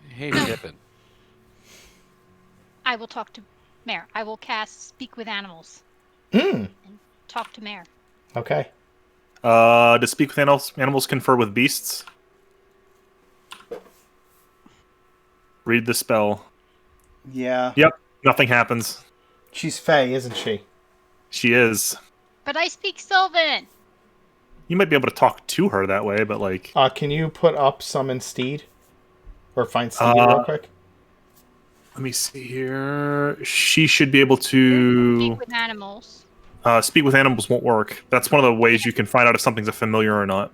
Hey, Pippin. I will talk to Mare. I will cast Speak with Animals. Mm. And talk to Mare. Okay. Does speak with animals confer with beasts? Read the spell. Yeah. Yep. Nothing happens. She's Fae, isn't she? She is. But I speak Sylvan. You might be able to talk to her that way, but like, Can you put up Summon Steed? Or find Steed real quick? let me see here. She should be able to Speak with animals. speak with animals. Won't work. That's one of the ways you can find out if something's a familiar or not.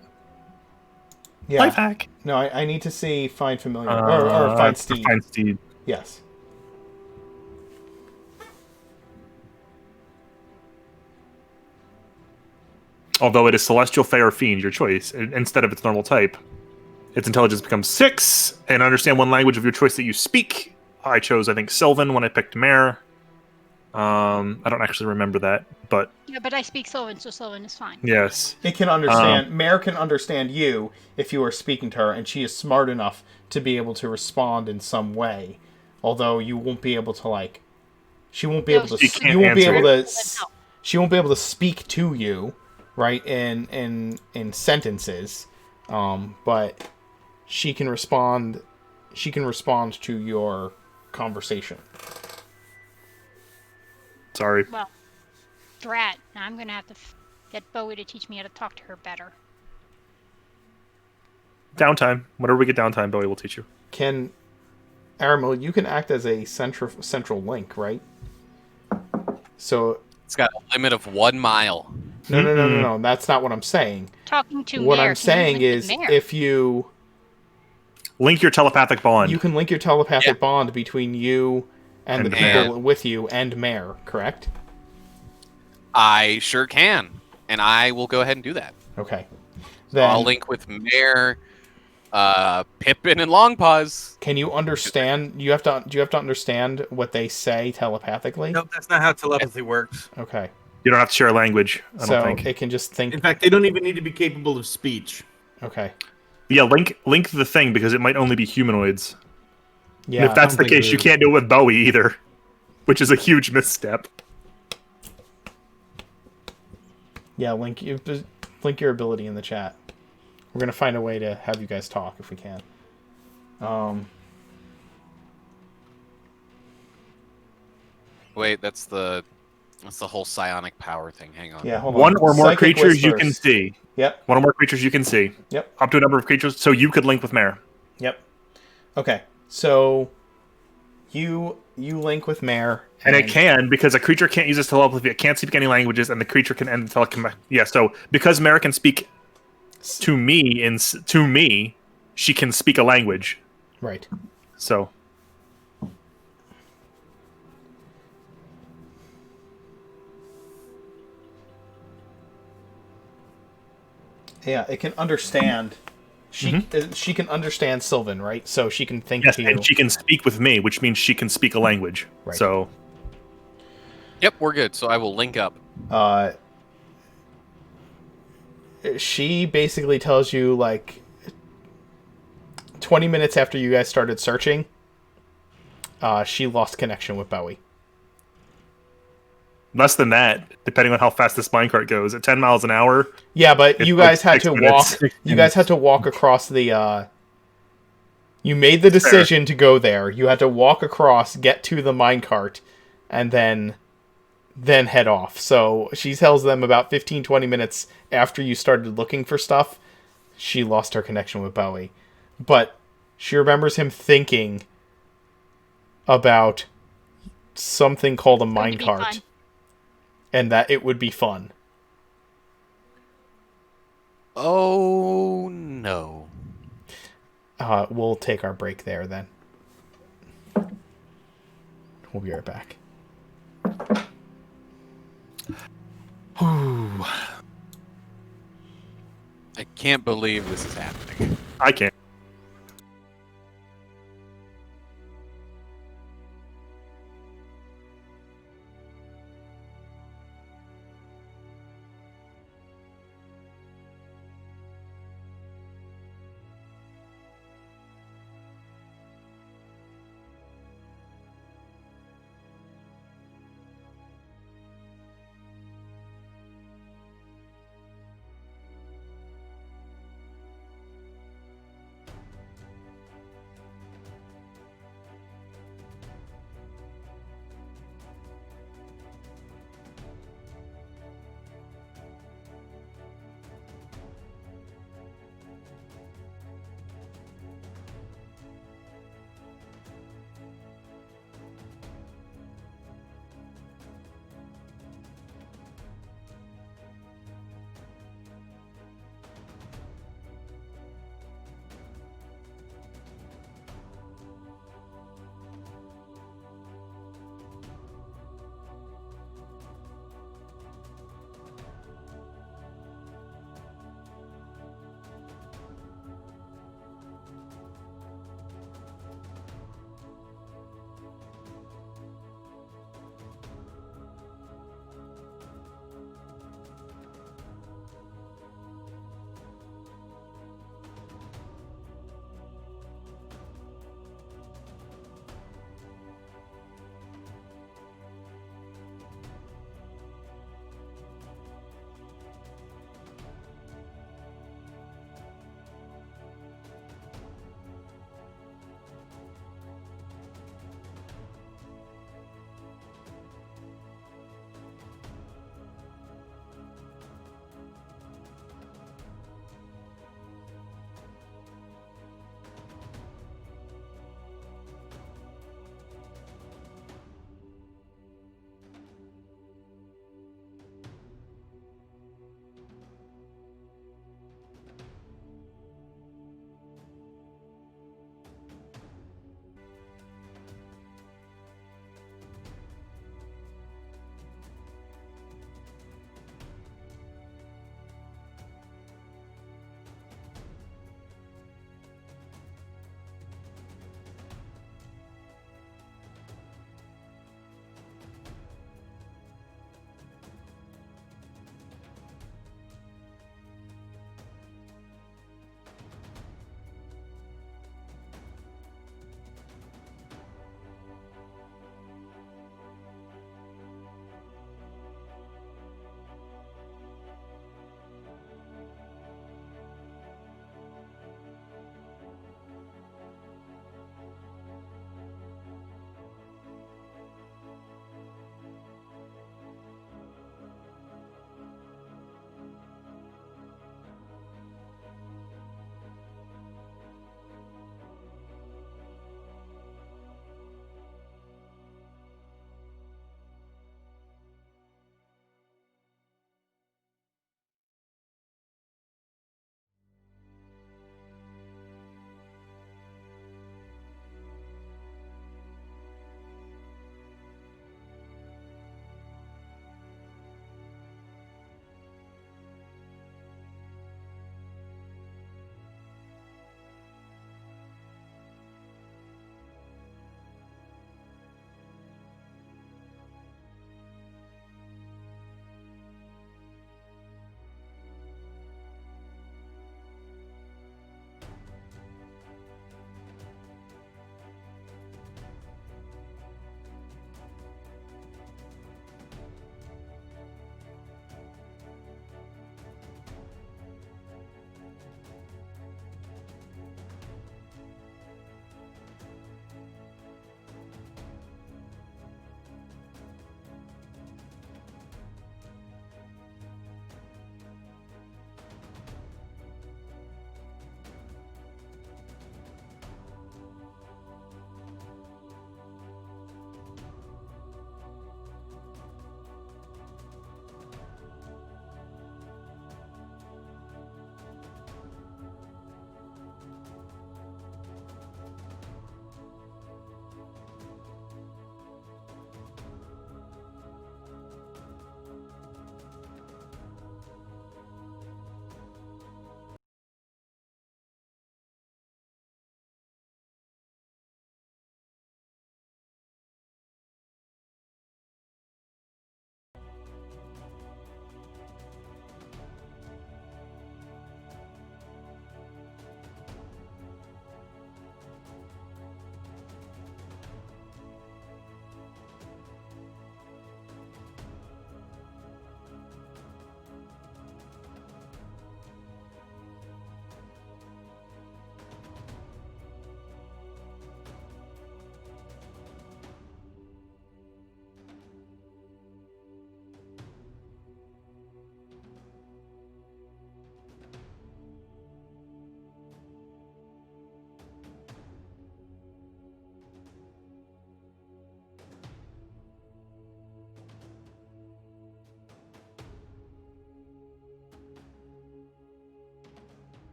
Yeah. Life hack. No, I need to see Find Familiar. Or Find Steed. Find Steed. Yes. Although it is Celestial, Fae, or Fiend, your choice. Instead of its normal type, its intelligence becomes 6, and understand one language of your choice that you speak. I chose, I think, Sylvan when I picked Mare. I don't actually remember that, but Yeah, but I speak Sylvan, so Sylvan is fine. yes. It can understand. Mare can understand you if you are speaking to her, and she is smart enough to be able to respond in some way. Although you won't be able to like, she won't be able to. She can't You won't be answer able it. to. She won't be able to speak to you, right? In sentences, but she can respond. She can respond to your conversation. Sorry. Well, drat. Now I'm going to have to get Bowie to teach me how to talk to her better. Downtime. Whenever we get downtime, Bowie will teach you. Can Aramil, you can act as a central link, right? So It's got a limit of 1 mile. no. That's not what I'm saying. Talking to What Mare. I'm saying is, if you Link your telepathic bond. you can link your telepathic Yeah. bond between you and the And people Mare. with you and Mare, correct? I sure can, and I will go ahead and do that. Okay. So Then I'll link with Mare, Pippin, and Longpaws. can you understand? Do you have to understand what they say telepathically? Nope, that's not how telepathy works. Okay. You don't have to share a language, I So don't think. it can just think. In fact, they don't even need to be capable of speech. Okay. Yeah, link the thing, because it might only be humanoids. Yeah. And if that's I the don't think case, you we- can't do it with Bowie either. Which is a huge misstep. Yeah, link your ability in the chat. We're gonna find a way to have you guys talk if we can. Wait, that's the whole psionic power thing. Hang on. Yeah, hold on. One or more Psychic creatures you can Whispers. see. Yep. One or more creatures you can see. Yep. Up to a number of creatures, so you could link with Mare. Yep. Okay. So you link with Mare, And it can, because a creature can't use its telepathy, it can't speak any languages, and the creature can end the telekinetic. Yeah, so because Mare can speak to me, she can speak a language. Right. So Yeah, it can understand. She can understand Sylvan, right? So she can think yes, to you. and she can speak with me, which means she can speak a language. Right. So Yep, we're good. So I will link up. She basically tells you, like, 20 minutes after you guys started searching, she lost connection with Bowie. less than that, depending on how fast this minecart goes. At 10 miles an hour. Yeah, but It's you like guys had 6 to minutes. walk. You guys had to walk across the. You made the decision to go there. You had to walk across, get to the minecart, and then head off. So she tells them about 15-20 minutes after you started looking for stuff, she lost her connection with Bowie. But she remembers him thinking about something called a Going to be minecart, fun. and that it would be fun. Oh no. We'll take our break there then. We'll be right back. I can't believe this is happening. I can't.